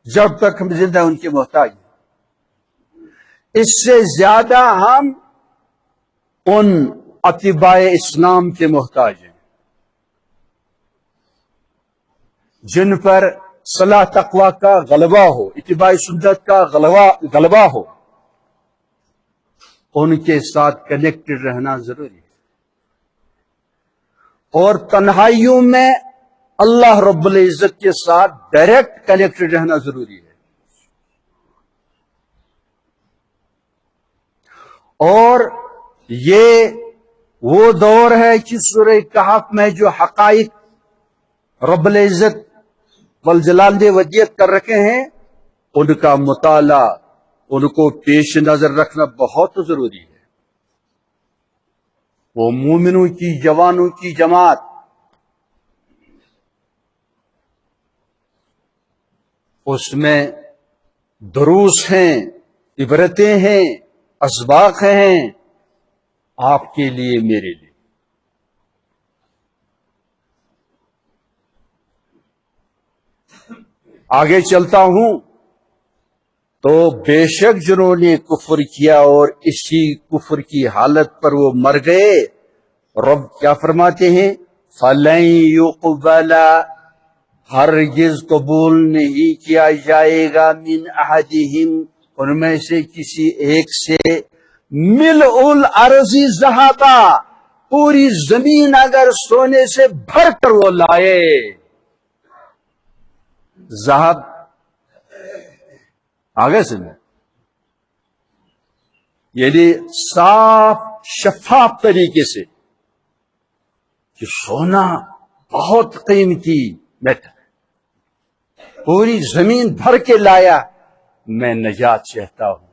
جب تک ہم زندہ ان کے محتاج ہیں، اس سے زیادہ ہم ان اتباع اسلام کے محتاج ہیں جن پر صلاح تقوی کا غلبہ ہو، اتباع سنت کا غلبہ ہو۔ ان کے ساتھ کنیکٹڈ رہنا ضروری ہے، اور تنہائیوں میں اللہ رب العزت کے ساتھ ڈائریکٹ کنیکٹڈ رہنا ضروری ہے۔ اور یہ وہ دور ہے کہ سورہ کہف میں جو حقائق رب العزت والجلال نے ودیت کر رکھے ہیں، ان کا مطالعہ، ان کو پیش نظر رکھنا بہت ضروری ہے۔ وہ مومنوں کی، جوانوں کی جماعت، اس میں دروس ہیں، عبرتیں ہیں، اسباق ہیں، آپ کے لیے، میرے لیے۔ آگے چلتا ہوں تو بے شک جنہوں نے کفر کیا اور اسی کفر کی حالت پر وہ مر گئے، رب کیا فرماتے ہیں؟ فَلَن يُقْبَلَ، ہرگز قبول نہیں کیا جائے گا، من احدہم، ان میں سے کسی ایک سے، ملء الارض ذہبا، پوری زمین اگر سونے سے بھر کر وہ لائے۔ ذہب آگے سے میں یعنی صاف شفاف طریقے سے، کہ سونا بہت قیمتی میٹر ہے، پوری زمین بھر کے لایا، میں نجات چاہتا ہوں۔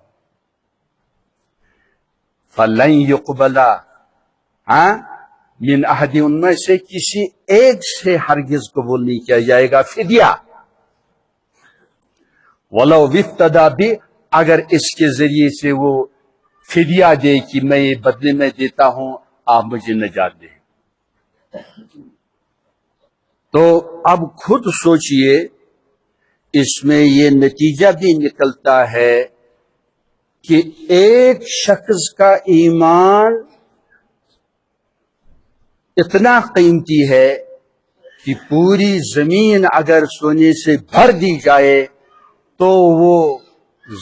فَلَن يُقْبَلَ، من احد، ان میں سے کسی ایک سے ہرگز قبول نہیں کیا جائے گا فدیہ، وَلَوْ وِفْتَدَى بِهِ، اگر اس کے ذریعے سے وہ فدیہ دے کہ میں یہ بدلے میں دیتا ہوں، آپ مجھے نجات دیں۔ تو اب خود سوچئے، اس میں یہ نتیجہ بھی نکلتا ہے کہ ایک شخص کا ایمان اتنا قیمتی ہے کہ پوری زمین اگر سونے سے بھر دی جائے تو وہ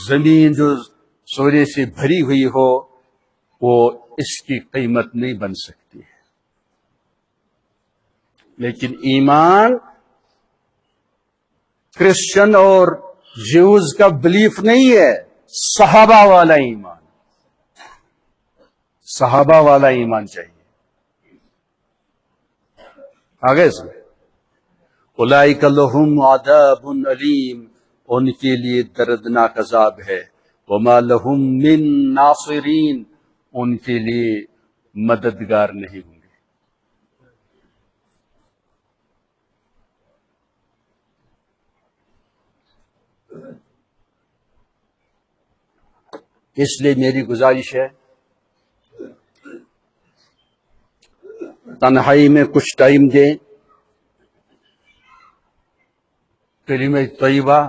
زمین جو سونے سے بھری ہوئی ہو وہ اس کی قیمت نہیں بن سکتی ہے۔ لیکن ایمان کرسچن اور جیوز کا بلیف نہیں ہے، صحابہ والا ایمان، صحابہ والا ایمان چاہیے۔ آگے سے اولئک لہم عذاب علیم، ان کے لیے دردناک عذاب ہے، وما لہم من ناصرین، ان کے لیے مددگار نہیں ہوں گے۔ اس لیے میری گزارش ہے، تنہائی میں کچھ ٹائم دیں، کلمہ طیبہ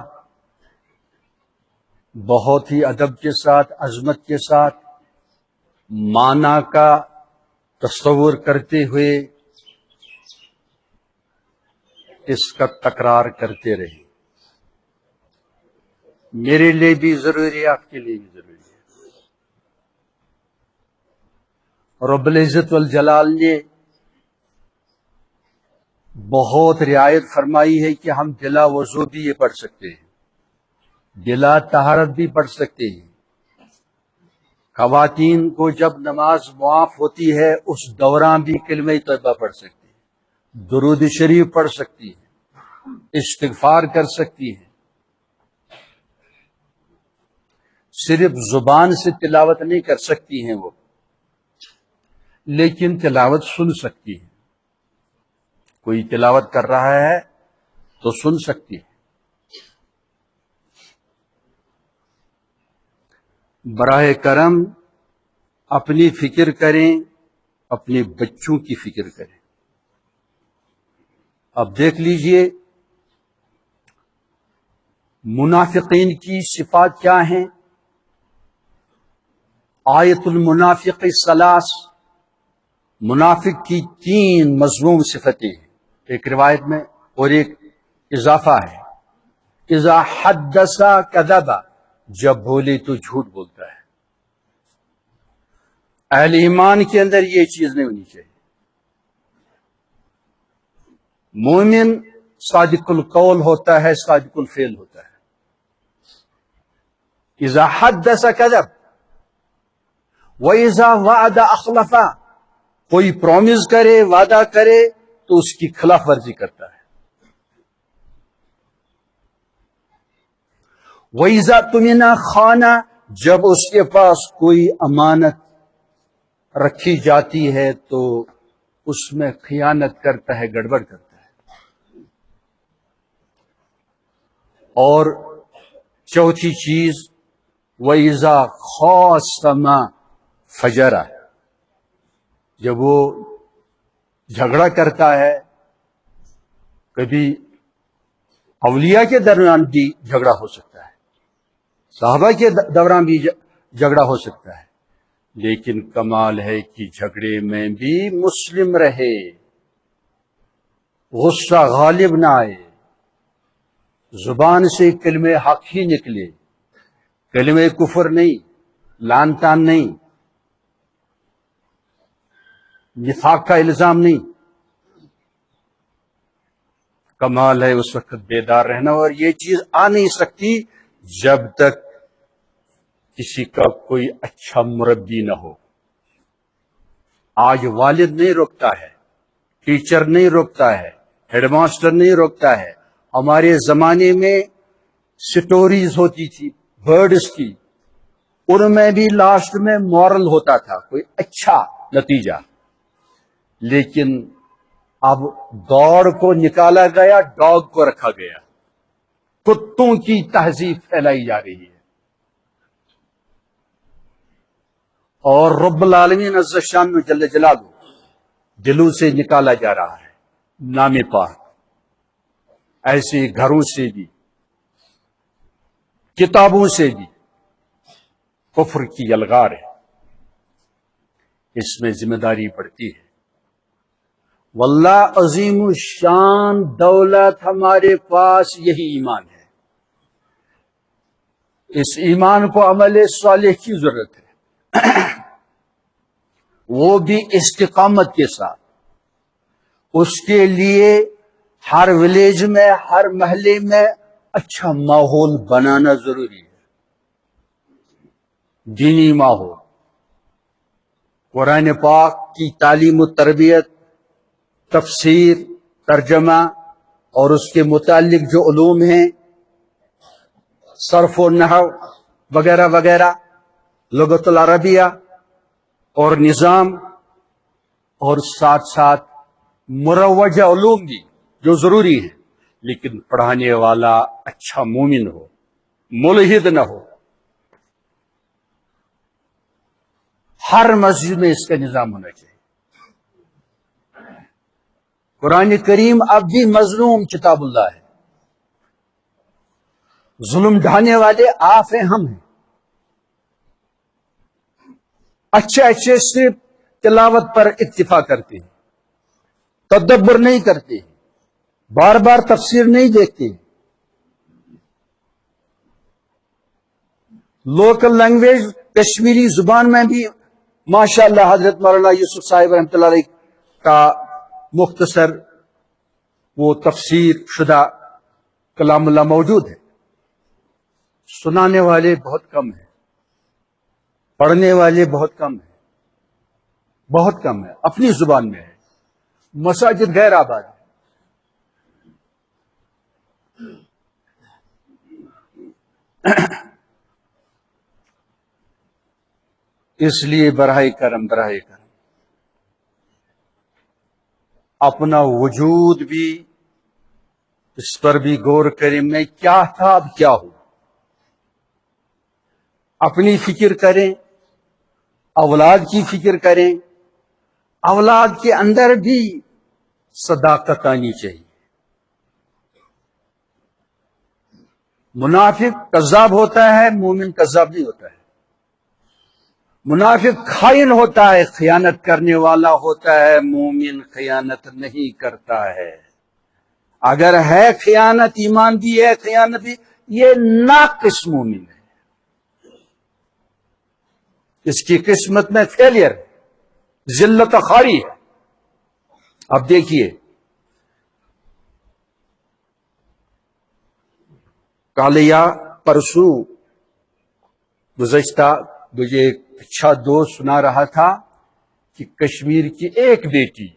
بہت ہی ادب کے ساتھ، عظمت کے ساتھ، معنی کا تصور کرتے ہوئے اس کا تکرار کرتے رہیں۔ میرے لیے بھی ضروری ہے، آپ کے لیے بھی ضروری ہے۔ رب العزت والجلال نے بہت رعایت فرمائی ہے کہ ہم بلا وضو بھی یہ پڑھ سکتے ہیں، بلا طہارت بھی پڑھ سکتے ہیں۔ خواتین کو جب نماز معاف ہوتی ہے اس دوران بھی کلمہ طیبہ پڑھ سکتی ہیں، درود شریف پڑھ سکتی ہیں، استغفار کر سکتی ہیں۔ صرف زبان سے تلاوت نہیں کر سکتی ہیں وہ، لیکن تلاوت سن سکتی ہیں۔ کوئی تلاوت کر رہا ہے تو سن سکتی ہے۔ براہ کرم اپنی فکر کریں، اپنے بچوں کی فکر کریں۔ اب دیکھ لیجئے منافقین کی صفات کیا ہیں۔ آیت المنافق ثلاث، منافق کی 3 مذموم صفتیں ہیں، ایک روایت میں اور ایک اضافہ ہے۔ اذا حدث کذب، جب بولے تو جھوٹ بولتا ہے۔ اہل ایمان کے اندر یہ چیز نہیں ہونی چاہیے۔ مومن صادق القول ہوتا ہے، صادق الفعل ہوتا ہے۔ اذا حدث کذب وَإِذَا وَعَدَ أَخْلَفَ، کوئی پرومس کرے، وعدہ کرے تو اس کی خلاف ورزی کرتا ہے۔ وَإِذَا اؤْتُمِنَ خَانَ، جب اس کے پاس کوئی امانت رکھی جاتی ہے تو اس میں خیانت کرتا ہے، گڑبڑ کرتا ہے۔ اور چوتھی چیز وَإِذَا خَاصَمَ فَجَرَ، جب وہ جھگڑا کرتا ہے، کبھی اولیاء کے درمیان بھی جھگڑا ہو سکتا ہے، صحابہ کے دوران بھی جھگڑا ہو سکتا ہے، لیکن کمال ہے کہ جھگڑے میں بھی مسلم رہے، غصہ غالب نہ آئے، زبان سے کلمہ حق ہی نکلے، کلمہ کفر نہیں، لعن طعن نہیں، نفاق کا الزام نہیں۔ کمال ہے اس وقت بیدار رہنا، اور یہ چیز آ نہیں سکتی جب تک کسی کا کوئی اچھا مربی نہ ہو۔ آج والد نہیں روکتا ہے، ٹیچر نہیں روکتا ہے، ہیڈ ماسٹر نہیں روکتا ہے۔ ہمارے زمانے میں سٹوریز ہوتی تھی برڈز کی، ان میں بھی لاسٹ میں مورل ہوتا تھا، کوئی اچھا نتیجہ۔ لیکن اب دوڑ کو نکالا گیا، ڈاگ کو رکھا گیا، کتوں کی تہذیب پھیلائی جا رہی ہے، اور رب العالمین عز شان جل جلالہ دلوں سے نکالا جا رہا ہے نام پاک۔ ایسے گھروں سے بھی، کتابوں سے بھی کفر کی یلغار ہے، اس میں ذمہ داری پڑتی ہے۔ واللہ عظیم الشان دولت ہمارے پاس یہی ایمان ہے۔ اس ایمان کو عمل صالح کی ضرورت ہے، وہ بھی استقامت کے ساتھ۔ اس کے لیے ہر ولیج میں، ہر محلے میں اچھا ماحول بنانا ضروری ہے، دینی ماحول، قرآن پاک کی تعلیم و تربیت، تفسیر، ترجمہ اور اس کے متعلق جو علوم ہیں، صرف و نحو وغیرہ وغیرہ، لغت العربیہ اور نظام، اور ساتھ ساتھ مروجہ علوم بھی جو ضروری ہے، لیکن پڑھانے والا اچھا مومن ہو، ملحد نہ ہو۔ ہر مسجد میں اس کا نظام ہونا چاہیے۔ قرآن کریم اب بھی مظلوم کتاب اللہ ہے، ظلم ڈھانے والے آپ ہیں، ہم ہیں۔ اچھے اچھے صرف تلاوت پر اکتفا کرتے ہیں، تدبر نہیں کرتے، بار بار تفسیر نہیں دیکھتے، لوکل لینگویج کشمیری زبان میں بھی ماشاءاللہ حضرت مولانا یوسف صاحب رحمۃ اللہ علیہ کا مختصر وہ تفسیر شدہ کلام اللہ موجود ہے، سنانے والے بہت کم ہیں، پڑھنے والے بہت کم ہیں، بہت کم ہے، اپنی زبان میں ہے، مساجد غیر آباد ہے۔ اس لیے براہ کرم اپنا وجود بھی اس پر بھی غور کریں، میں کیا تھا اب کیا ہوں، اپنی فکر کریں، اولاد کی فکر کریں، اولاد کے اندر بھی صداقت آنی چاہیے۔ منافق کذاب ہوتا ہے، مومن کذاب نہیں ہوتا ہے۔ منافق خائن ہوتا ہے، خیانت کرنے والا ہوتا ہے، مومن خیانت نہیں کرتا ہے۔ اگر ہے خیانت، ایمان بھی ہے، خیانت بھی، یہ ناقص مومن ہے، اس کی قسمت میں فیلئر ہے، ذلت خاری ہے۔ اب دیکھیے، کل یا پرسوں گزشتہ مجھے ایک اچھا دوست سنا رہا تھا کہ کشمیر کی ایک بیٹی،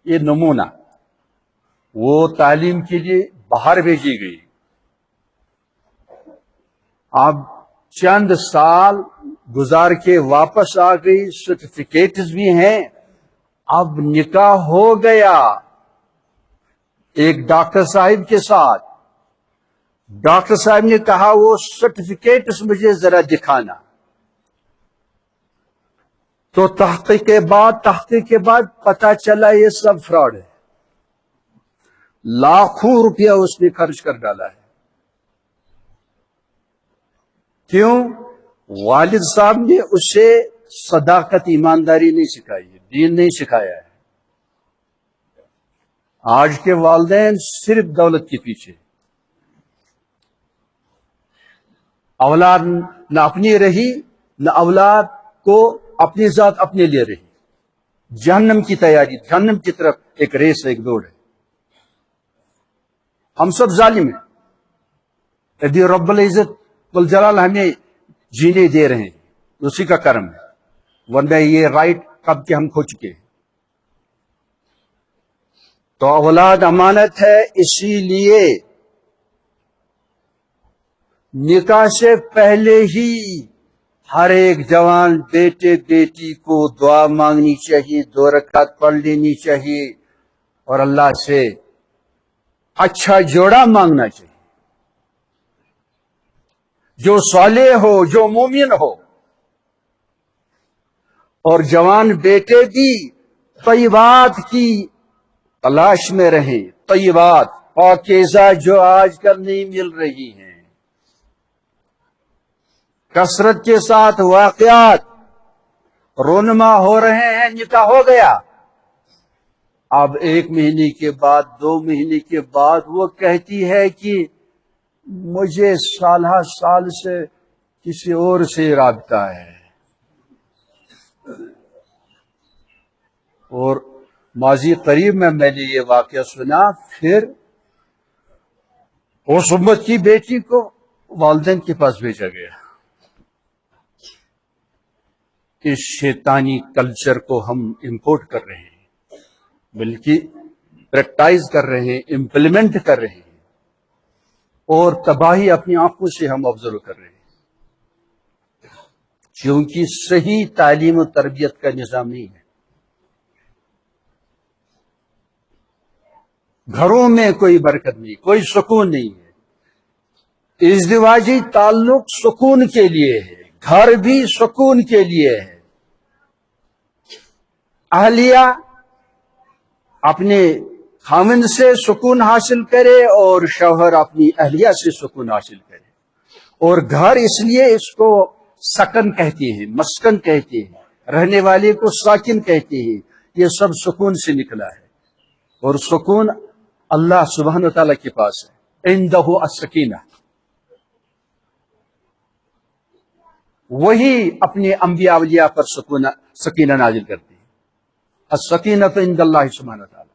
یہ نمونہ، وہ تعلیم کے لیے باہر بھیجی گئی، اب چند سال گزار کے واپس آ گئی، سرٹیفکیٹس بھی ہیں، اب نکاح ہو گیا ایک ڈاکٹر صاحب کے ساتھ۔ ڈاکٹر صاحب نے کہا وہ سرٹیفکیٹس مجھے ذرا دکھانا، تو تحقیق کے بعد پتا چلا یہ سب فراڈ ہے، لاکھوں روپیہ اس نے خرچ کر ڈالا ہے۔ کیوں؟ والد صاحب نے اسے صداقت، ایمانداری نہیں سکھائی ہے، دین نہیں سکھایا ہے۔ آج کے والدین صرف دولت کے پیچھے، اولاد نہ اپنی رہی، نہ اولاد کو اپنی ذات اپنے لیے رہی، جہنم کی تیاری، جہنم کی طرف ایک ریس، ایک دوڑ ہے۔ ہم سب ظالم ہیں، یدی رب العزت والجلال ہمیں جینے دے رہے ہیں، اسی کا کرم ہے، ورنہ یہ رائٹ کب کے ہم کھو چکے ہیں۔ تو اولاد امانت ہے، اسی لیے نکاح سے پہلے ہی ہر ایک جوان بیٹے بیٹی کو دعا مانگنی چاہیے، 2 رکعت پڑھ لینی چاہیے، اور اللہ سے اچھا جوڑا مانگنا چاہیے، جو صالح ہو، جو مومن ہو۔ اور جوان بیٹے بھی طیبات کی تلاش میں رہیں، طیبات پاکیزہ جو آج کل نہیں مل رہی ہیں، کثرت کے ساتھ واقعات رونما ہو رہے ہیں۔ نکاح ہو گیا، اب 1 مہینے کے بعد، 2 مہینے کے بعد وہ کہتی ہے کہ مجھے سال سے کسی اور سے رابطہ ہے، اور ماضی قریب میں نے یہ واقعہ سنا۔ پھر اس امت کی بیٹی کو والدین کے پاس بھیجا گیا۔ اس شیطانی کلچر کو ہم امپورٹ کر رہے ہیں، بلکہ پریکٹائز کر رہے ہیں، امپلیمنٹ کر رہے ہیں، اور تباہی اپنی آنکھوں سے ہم آبزرو کر رہے ہیں، کیونکہ صحیح تعلیم و تربیت کا نظام نہیں ہے۔ گھروں میں کوئی برکت نہیں، کوئی سکون نہیں ہے۔ ازدواجی تعلق سکون کے لیے ہے، گھر بھی سکون کے لیے ہے۔ اہلیہ اپنے خاوند سے سکون حاصل کرے اور شوہر اپنی اہلیہ سے سکون حاصل کرے، اور گھر اس لیے اس کو سکن کہتے ہیں، مسکن کہتے ہیں، رہنے والے کو ساکن کہتے ہیں۔ یہ سب سکون سے نکلا ہے، اور سکون اللہ سبحانہ و تعالیٰ کے پاس ہے، عندہ السکینہ۔ وہی اپنے انبیاء اولیاء پر سکینہ نازل کرتی ہے، السکینۃ عند اللہ سبحانہ و تعالیٰ۔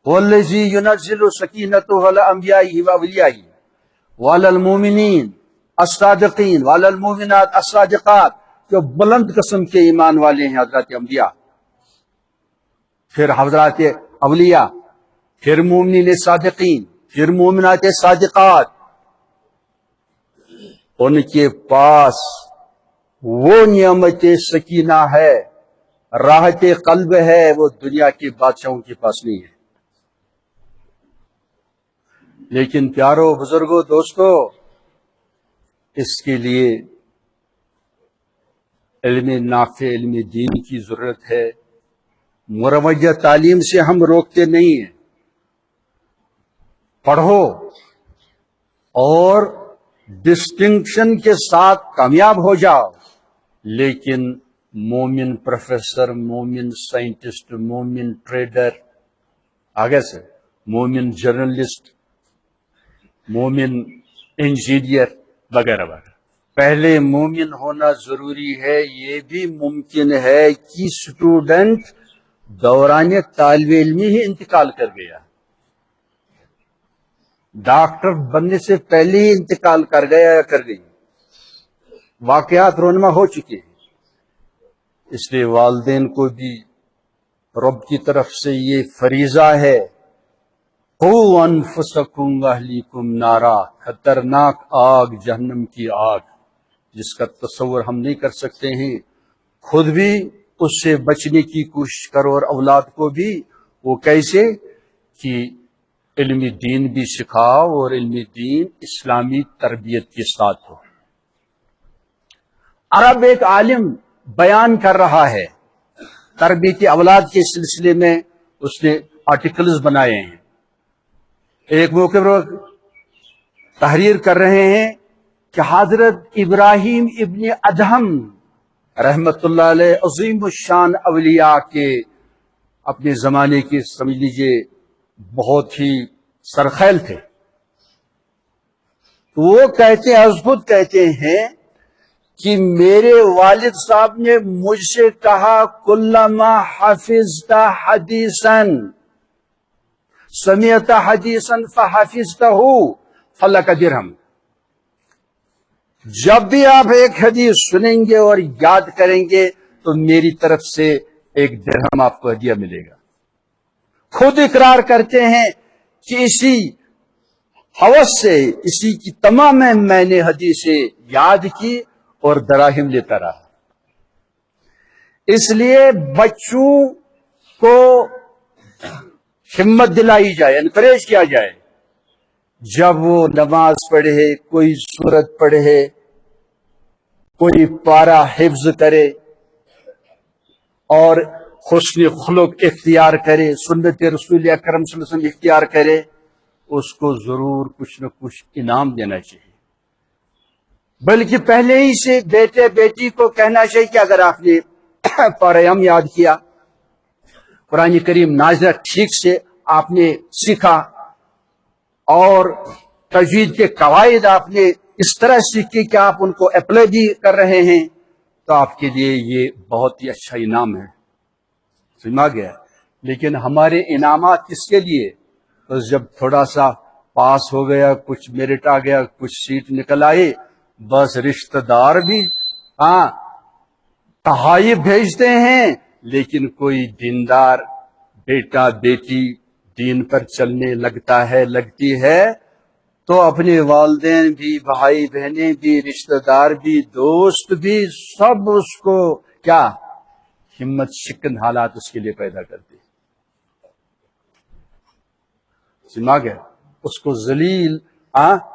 والذی ينزل سکینتہ علی انبیائہ و اولیائہ وعلی المومنین الصادقین وعلی المومنات الصادقات، جو بلند قسم کے ایمان والے ہیں حضرات انبیاء، پھر حضرات اولیاء، پھر مومنین صادقین، پھر مومنات صادقات، ان کے پاس وہ نعمت سکینہ ہے، راحت قلب ہے، وہ دنیا کے بادشاہوں کے پاس نہیں ہے۔ لیکن پیارو، بزرگوں، دوستو، اس کے لیے علم نافع، علم دین کی ضرورت ہے۔ مروجہ تعلیم سے ہم روکتے نہیں ہیں، پڑھو اور ڈسٹنکشن کے ساتھ کامیاب ہو جاؤ، لیکن مومن پروفیسر، مومن سائنٹسٹ، مومن ٹریڈر، آگے سے مومن جرنلسٹ، مومن انجینئر وغیرہ وغیرہ، پہلے مومن ہونا ضروری ہے۔ یہ بھی ممکن ہے کہ اسٹوڈنٹ دوران طالب علمی ہی انتقال کر گیا، ڈاکٹر بننے سے پہلے ہی انتقال کر گیا یا کر گئی، واقعات رونما ہو چکے ہیں۔ اس لیے والدین کو بھی رب کی طرف سے یہ فریضہ ہے، قوا انفسکم واہلیکم نارا، خطرناک آگ، جہنم کی آگ جس کا تصور ہم نہیں کر سکتے ہیں، خود بھی اس سے بچنے کی کوشش کرو اور اولاد کو بھی۔ وہ کیسے؟ کہ علم دین بھی سکھاؤ اور علم دین اسلامی تربیت کے ساتھ ہو۔ عرب ایک عالم بیان کر رہا ہے، تربیت اولاد کے سلسلے میں اس نے آرٹیکلز بنائے ہیں۔ ایک موقع پر تحریر کر رہے ہیں کہ حضرت ابراہیم ابن ادہم رحمت اللہ علیہ عظیم الشان اولیاء کے اپنے زمانے کے سمجھ لیجئے بہت ہی سرخیل تھے۔ وہ کہتے ہیں، خود کہتے ہیں کہ میرے والد صاحب نے مجھ سے کہا، کلما حفظت حدیثا سمعت حدیثا فحفظتہ فلک درہم، جب بھی آپ ایک حدیث سنیں گے اور یاد کریں گے تو میری طرف سے ایک درہم آپ کو ہدیہ ملے گا۔ خود اقرار کرتے ہیں کہ اسی ہوس سے، اسی کی تمام میں نے حدیثیں یاد کی اور دراہم لیتا رہا۔ اس لیے بچوں کو ہمت دلائی جائے، انکریج کیا جائے، جب وہ نماز پڑھے، کوئی سورت پڑھے، کوئی پارہ حفظ کرے اور حسن خلق اختیار کرے، سنت رسول اکرم صلی اللہ علیہ وسلم اختیار کرے، اس کو ضرور کچھ نہ کچھ انعام دینا چاہیے۔ بلکہ پہلے ہی سے بیٹے بیٹی کو کہنا چاہیے کہ اگر آپ نے پارہ یاد کیا، قرآن کریم نازلہ ٹھیک سے آپ نے سیکھا اور تجوید کے قواعد آپ نے اس طرح سیکھی کہ آپ ان کو اپلائی بھی کر رہے ہیں، تو آپ کے لیے یہ بہت ہی اچھا انعام ہے۔ سنا گیا؟ لیکن ہمارے انعامات کس کے لیے؟ بس جب تھوڑا سا پاس ہو گیا، کچھ میرٹ آ گیا، کچھ سیٹ نکل آئے، بس رشتہ دار بھی تحائف بھیجتے ہیں، لیکن کوئی دیندار بیٹا بیٹی دین پر چلنے لگتا ہے، لگتی ہے، تو اپنے والدین بھی، بھائی بہنیں بھی، رشتہ دار بھی، دوست بھی، سب اس کو کیا ہمت شکن حالات اس کے لیے پیدا کرتے ہیں۔ سنا گیا؟ اس کو ذلیل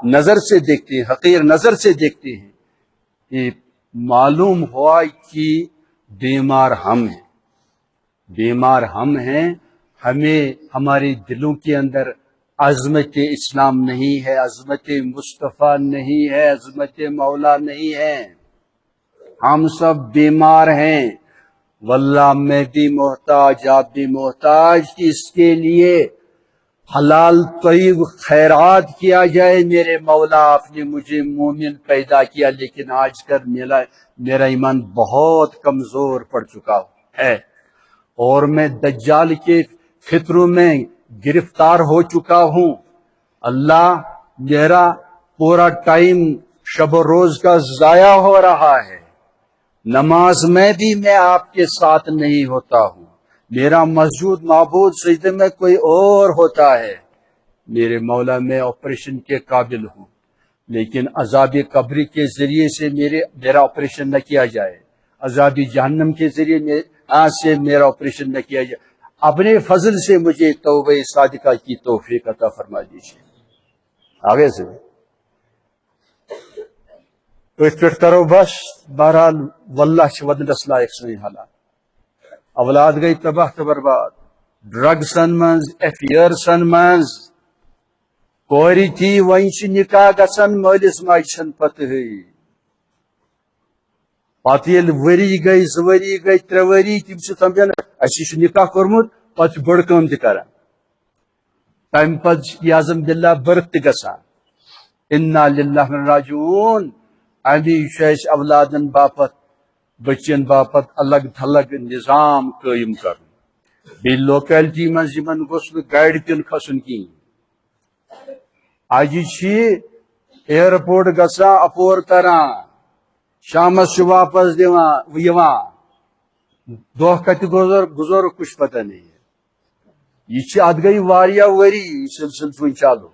نظر سے دیکھتے ہیں، حقیر نظر سے دیکھتے ہیں۔ یہ معلوم ہوا کہ بیمار ہم ہیں، بیمار ہم ہیں، ہمیں ہمارے دلوں کے اندر عظمت اسلام نہیں ہے، عظمت مصطفیٰ نہیں ہے، عظمت مولا نہیں ہے، ہم سب بیمار ہیں۔ واللہ میں بھی محتاج، آپ بھی محتاج کہ اس کے لیے حلال طیب خیرات کیا جائے۔ میرے مولا، آپ نے مجھے مومن پیدا کیا، لیکن آج کل میرا ایمان بہت کمزور پڑ چکا ہے، اور میں دجال کے فطروں میں گرفتار ہو چکا ہوں. اللہ میرا پورا ٹائم شب و روز کا ضائع ہو رہا ہے. نماز میں بھی میں آپ کے ساتھ نہیں ہوتا ہوں. میرا مسجود معبود سجدے میں کوئی اور ہوتا ہے. میرے مولا میں آپریشن کے قابل ہوں، لیکن عذاب قبری کے ذریعے سے میرا آپریشن نہ کیا جائے، عذاب جہنم کے ذریعے سے میرا آپریشن نہ کیا جائے. اپنے فضل سے مجھے توبہ صادقہ کی توفیق عطا فرما دیجیے. آگے سے پہ کرو بس. بہرحال واللہ چھ ودنس لائق سن حالات. اولاد گئی تباہ تو برباد، ڈرگسن منز، ایفیئرسن منز. کوری تھی ون نکاح گھن مالس ماجہ چھن پتہ پتہ یل وری گئی 2 ؤری گئی 3 ؤری تم دپان اسی نکاح کورمت پتہ بڑ کام تہ کران. تمہ پتہ یعظم باللہ برت تہ گژھان. انا للہ و راجعون. امی اس اولادن باپت بچین باپت الگ تھلگ نظام قائم کرن. بی لوکیلٹی مز یمن گوس گاڑی تن کھسن کہیں. آج ایئرپورٹ گژھان اپور تران شامس واپس یوان. دہ کت گزر کچھ پتہ نہیں. یہ ات گئی واریاہ وری سلسلہ ون چالو.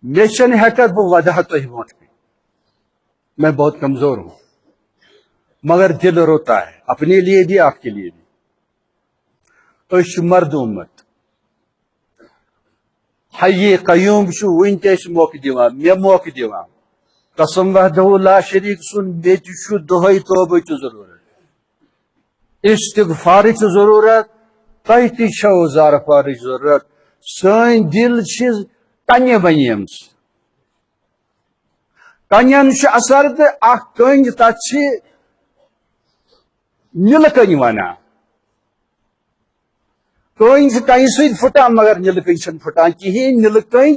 مے چھن ہیکت بہ ودہ تہ برونٹ کن. میں بہت کمزور ہوں مگر دل روتا ہے اپنے لیے بھی آپ کے لیے بھی. اش مرد امت حی قیوم ون تس موقع دیوان مے موقع دیوان. قسم وحدہ لا شریک سن بے دہائی توبہ ضرورت، استغفار ضرورت، تہ تہ زارفار ضرورت. سن دل کنہ بنیم. کنین اثر تو اخ کنج تک نل کن ونان. کنج کنہ ست پھٹان مگر نل کن چھ پھٹان کہین. نل کن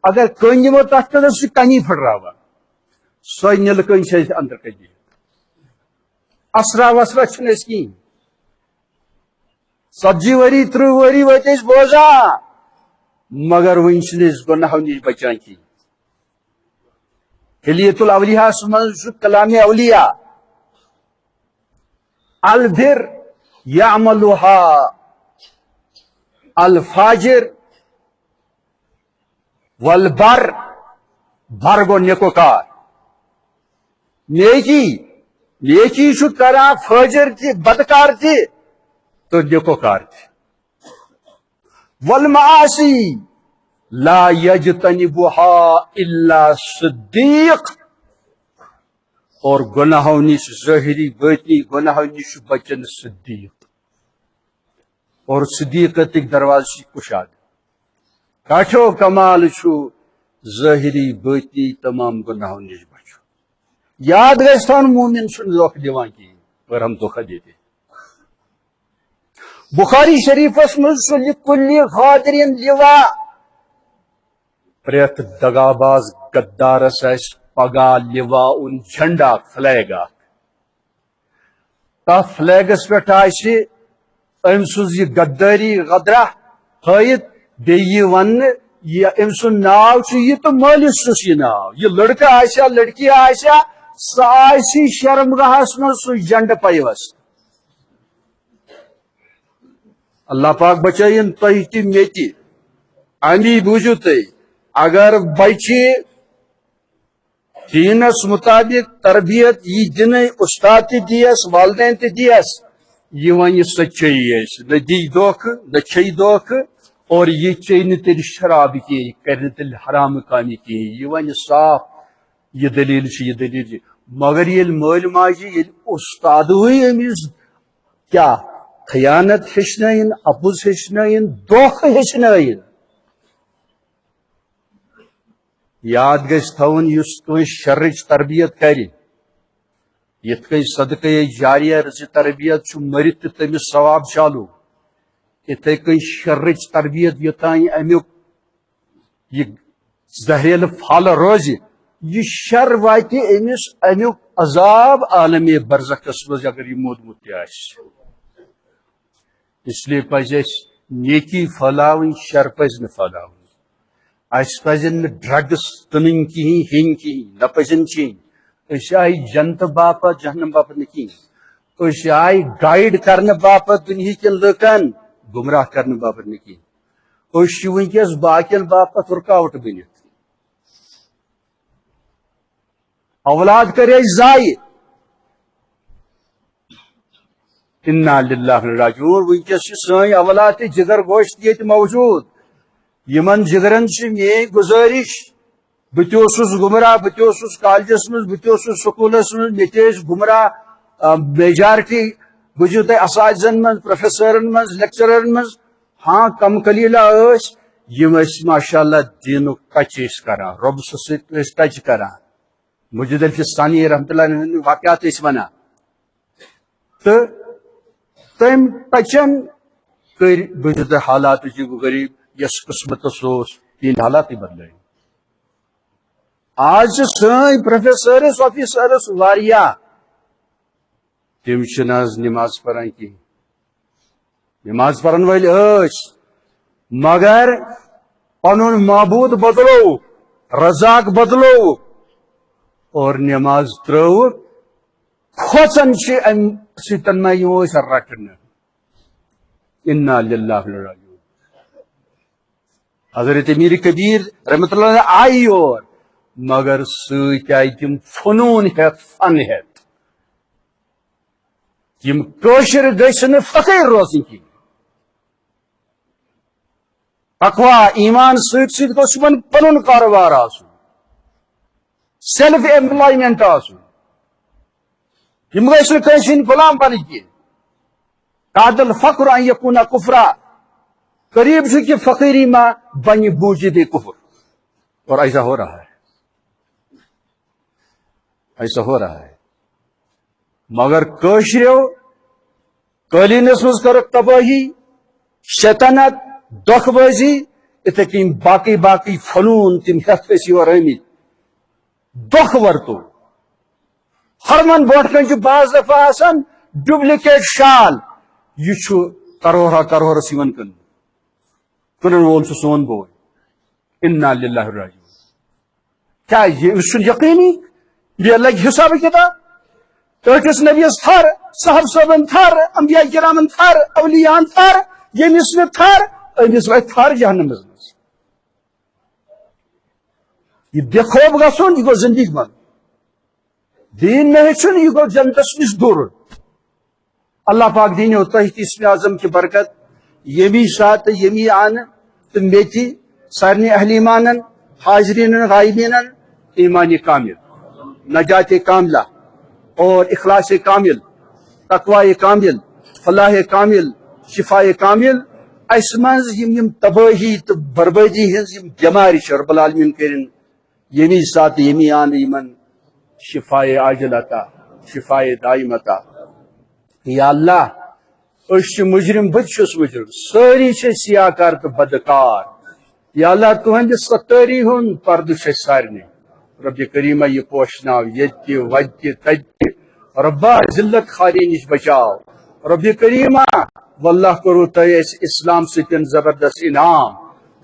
اگر کن دمو تک سہ کنی پھٹراوان. سو نل کن اندر کن اثرا وسرا چھ کہین. 40 ؤری 30 ؤری وت بوزان مگر ون گناہو نش بچان کی. حلیت الاولیاء من کلام اولیاء البر یعملها الفاجر والبر. بر گو نیکوکار. نیکی کران فاجر تہ بدکار تہ تو نیکوکار تہ. والمعاصی لا یجتنبها الا صدیق. اور گناہوں نش ظاہری باطنی گناہوں نش بچن صدیق. اور صدیقت دروازہ کشاد. کاٹھو کمال چھو ظاہری باطنی تمام گناہوں نش بچو. یاد گھن مومن چھ دھوکہ دیوان کہین پر ہم دھوکہ دیتے. بخاری شریفس مز لکل غادر لواء. پریت دگاباز غدارس پگہ لواء ان جھنڈا فلیگ. تف فلیگس پہ ام سز یہ غداری غدرہ ہائت بی ون ام سن ناو یہ تو مالس سس یہ ناو. یہ لڑکہ آسیا لڑکی آسیا سہ آسی شرمگاہس من سہ جھنڈ پیوس. اللہ پاک بچائن تہ تہ مے تہ. امی بوزو تھی اگر بچہ دینس مطابق تربیت یہ دن استاد تہ دیس والدین تہ دیس یہ ون سچائی نہ دی دھوکہ نہ چھ دھوکہ اور یہ چی نہ تیل شراب کی کر تیل حرام کامی کی. یہ ون صاف یہ دلیل یہ دلیل. مگر یل مول ماجہ یل استاد امس کیا خیانت ہچن اپز ہچن دھوکہ ہچن. یاد گھس تھون اس شرچ تربیت کر یت کئی صدقہ جاریہ رز تربیت چھ مرت تمس ثواب چالو. اتھے کئی شرچ تربیت یوتان امیک یہ زہریل پھل روز یہ شر وات امیک عذاب عالم برزخس مز اگر یہ مودمت تہ. اس لیے پزِ اَسہِ نیکی پھٔہلاوٕنۍ شر پزِ نہٕ پھٔہلاوٕنۍ اَسہِ پزن نہٕ ڈرگس کٕنٕنۍ کِہیٖنۍ ہیٚنۍ کِہیٖنۍ نہ پزن چیٚنۍ أسۍ آیہِ جنتہٕ باپتھ جہنم باپتھ نہٕ کِہیٖنۍ أسۍ آیہِ گایڈ کرنہٕ باپتھ دُنہِکٮ۪ن لُکن گمراہ کرنہٕ باپتھ نہٕ کِہیٖنۍ أسۍ چھِ وٕنکیٚس باقین باپتھ رُکاوٹ بٔنِتھ اولاد کرے اَسہِ ضایہِ انا للہ راجعون ونکس چھ سٲنۍ اولاد تہِ جگر گوش تہِ ییٚتہِ موجود یمن جگرن چھ میٲنۍ گزارش بہٕ تہِ اوسُس گمراہ بہٕ تہِ اوسُس کالجس منٛز بہٕ تہِ اوسُس سکوٗلس منٛز مےٚ تہِ ٲسۍ گمراہ میجارٹی بوٗزِو تُہۍ اساتذن منٛز پروفیسرن منٛز لیکچرن منٛز ہاں کم قلیٖلہ ٲسۍ یِم ٲسۍ ماشاء اللہ دیٖنُک ٹچ ٲسۍ کران رۄبہٕ سۭتۍ ٲسۍ ٹچ کران مجید الفستانی رحمتہ اللہ ہٕنٛدۍ واقعات ٲسۍ ونان تہٕ تم ٹچن کر بوٗزِو تُہۍ حالاتٕچ یہِ غریٖب یس قسمتس اوس تہنٛدۍ حالاتٕے بدلٲے آز چھِ سٲنۍ پروفیسرس آفیسرس واریاہ تم چھِنہٕ آز نماز پران کینٛہہ نماز پرن وٲلۍ ٲسۍ مگر پنُن معبوٗد بدلووُکھ رزاق بدلووُکھ اور نماز ترٲوٕکھ کھوژان چھِ امہِ سۭتۍ ما یِمو أسۍ رٹنہٕ انا للہ راجعون حضرت امیر کبیر رحمۃ اللہ آئی اور مگر سۭتۍ آیہِ تِم فنوٗن ہیتھ فن ہیتھ یِم کٲشِر گٔژھۍ نہٕ فقیٖر روزٕنۍ کینٛہہ تقوا ایمان سۭتۍ سۭتۍ گوٚژھ یِمن پنُن کاروبار آسُن سیلف ایمپلایمنٹ آسُن یِم گٔژھۍ نہٕ کٲنٛسہِ ہٕنٛدۍ غلام بنٕنۍ کینٛہہ کاد الفقر ان یکون کفرا قریب چھُ کہ فقیری ما بنہِ بوجھد کفر اور ایسا ہو رہا ہے ایسا ہو رہا ہے مگر کٲشریو قٲلیٖنس منٛز کٔرٕکھ تبٲہی شیطنت دۄکھٕ بٲزی یِتھے کٔنۍ باقٕے باقٕے فنوٗن تِم ہیتھ ٲسۍ یور آمٕتۍ دۄکھٕ ورتو ہرمن برونٛٹھ کنۍ چھُ بعض دفعہ آسان ڈُپلِکیٹ شال یہ چھُ کرورا کرورس یِوان کٕنن وول چھُ سون بوے انا للہ راجعون کیا أمِس چھُنہٕ یقیٖنی یہِ لگہِ حساب کتاب ٹٲٹھِس نبیس تھر صاحب صٲبن تھر انبیاء کرامن تھر اولیاءن تھر ییٚمِس نہٕ تھر أمِس واتہِ تھر جہنمس منٛز یہِ بے خوف گژھُن یہِ گوٚو زندگی منٛز دین نہ ہیٚچھُن یہِ گوٚو جنتس نِش دوٗر اللہ پاک دینو تۄہہِ تہِ اسمِ اعظم کی برکت ییٚمی ساتہٕ ییٚمی آنہٕ تہٕ مےٚ تہِ سارنٕے اہل ایمانن حاضریٖنن غایبیٖنن ایمانِ کامل نجات کاملہ اور اخلاص کامل تقوی کامل فلاح کامل شفاء کامل اس منٛز یِم تبٲہی تہٕ بربٲدی ہٕنٛز یِم بٮ۪مارِ چھِ رب العالمیٖن کٔرِنۍ ییٚمی ساتہٕ ییٚمی آنہٕ یِمن شفاء عاجل عطا شفاء دائم عطا یا اللہ أسۍ چھِ مجرم بہٕ تہِ چھُس مجرم سٲری چھِ سیاکار تہٕ بدکار یا اللہ تُہنٛدِ ستٲری ہُنٛد پردٕ چھُ اَسہِ سارنٕے رب کریمہ یہ پوشناو یتہِ وتہِ تتہِ ربا ذلت خاری نش بچاو رب کریمہ واللہ کرو تۄہہِ اَسہِ اسلام سۭتۍ زبردست انعام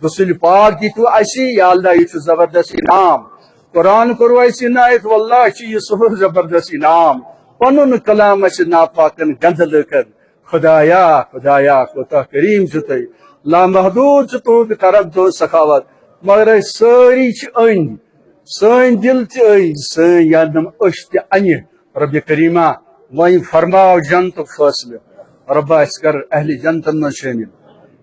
رسول پاک دِتوٕ اَسہِ یا اللہ یہِ چھُ زبردست انعام قرآن کوٚروٕ اَسہِ عنایت واللہ چھُ یہِ سُہ زبردست انعام پنُن کلام اَسہِ ناپاکن گنٛدٕ لُکن خدایا خدایا کوتاہ کریم چھُ تُہۍ لامحدوٗد چھُ تُہُنٛد کرم تُہنٛز سخاوت مگر أسۍ سٲری چھِ أنۍ سٲنۍ دل تہِ أنۍ سٲنۍ یادم أچھ تہِ انہِ رب کریمہ وۄنۍ فرماو جنتُک فٲصلہٕ ربا أسۍ کر اہلِ جنتن منٛز شٲمِل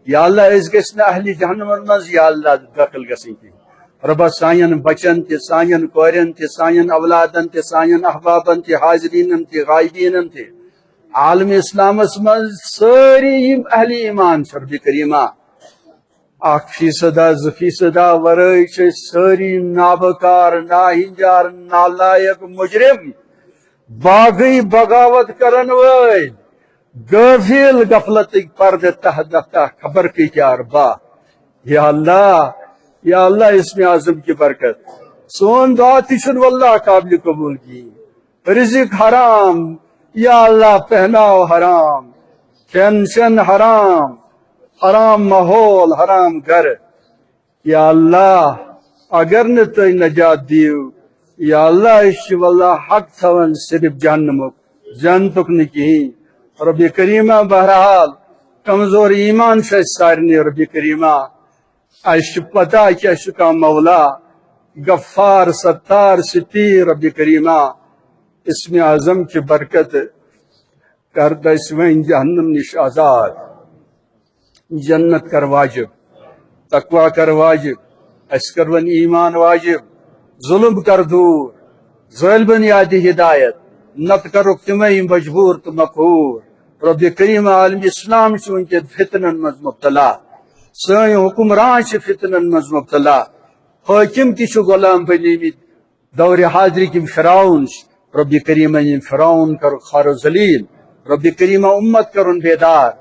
یا اللہ أسۍ گٔژھۍ نہٕ اہلِ جہنمن منٛز یا اللہ دٲخل گژھٕنۍ کینٛہہ ربا سانٮ۪ن بچن تہِ سانٮ۪ن کورٮ۪ن تہِ سانٮ۪ن اولادن تہِ سانٮ۪ن احبابن تہِ حاضریٖنن تہِ غایبیٖنن تہِ عالم اسلامس منٛز سٲری یِم اہلِ ایمان چھِ رب کریمہ 1% 2% ورٲے چھِ سٲری نابکار ناہنجار نالائق مجرم باغی بغاوت کرن وٲلۍ غٲفِل غفلتٕکۍ پردٕ تہ دفتہ خبر کۭتیاہ ربا یا اللہ اسمِ اعظم کی برکت سون دعا تہِ چھُنہٕ واللہ قابلِ قبوٗل کِہیٖنۍ رزق حرام یا اللہ پہناو حرام ٹینشن حرام، حرام ماحول، حرام گھر. یا اللہ اگر نہ تھی نجات دیو یا اللہ اس واللہ حق تھون صرف جہنمک جنتک نہ کہین. رب کریمہ بہرحال کمزور ایمان سے سارنی. رب کریمہ اس پتہ کہ اس کا مولا غفار ستار ستیر. رب کریمہ اسم اعظم کی برکت کر دسوین جہنم نش آزاد، جنت کر واجب، تقوی کر واجب، اس کر ون ایمان واجب، ظلم کر دور، ظالمن یاد ہدایت، نت کرک تمہیں مجبور تو مقہور. رب کریم عالم اسلام چونکہ فتنن مز مبتلا، سن حکمران فتنن مز مبتلا، حاکم تہ غلام بنیمت دور حاضری کم فرعون. رب کریم فرعون کر خار و ذلیل. رب کریم امت کرن بیدار،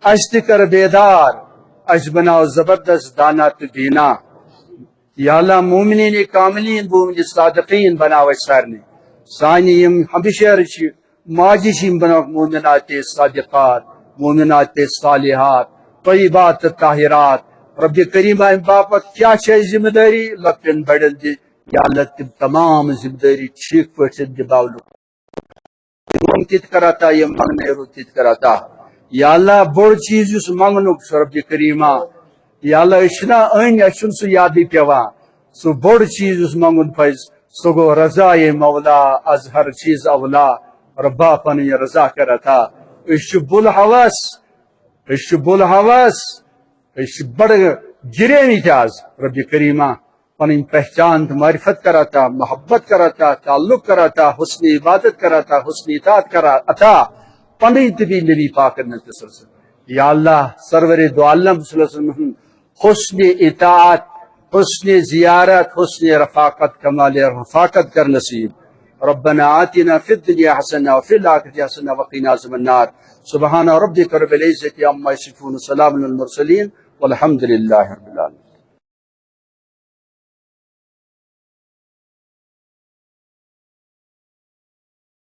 اس تہ کر بیدار، اس بناو زبردست دانا تو دینا. یا اللہ مومنین کاملین مومن صادقین بناو سارنے. سانی یم ہمشہر ماجی چم بناو مومنات صادقات، مومنات صالحات، طیبات طاہرات. رب کریم ام باپت کیا ذمہ داری لکٹن بڑن دی. یا اللہ تم تمام ذمہ داری ٹھیک پہ دباولو تت کراتا یہ منگنے رو تت کراتا. یا اللہ بڑ چیز اس منگنک رب کریمہ. یا اللہ اشنا این اچھن سو یادی پیوان سو بڑ چیز اس منگن پز سو گو رضا مولا از ہر چیز اولا. ربا پنی رضا کرتا. اس بل حوث، اس بل حوث، اس بڑ گرے نتاز. رب کریمہ پنی پہچان معرفت کراتا، محبت کراتا، تعلق کراتا، حسن عبادت کراتا، حسن اطاعت کراتا. پنی تبی نبی پاک نے تسلسل. یا اللہ سرور دو عالم صلی اللہ علیہ وسلم حسن اطاعت، حسن زیارت، حسن رفاقت، کمال رفاقت کر نصیب. ربنا آتنا فی الدنیا حسنہ وفی الآخرۃ حسنہ وقنا عذاب النار. سبحان ربک رب العزۃ عما یصفون، سلام علی المرسلین والحمد للہ رب العالمین.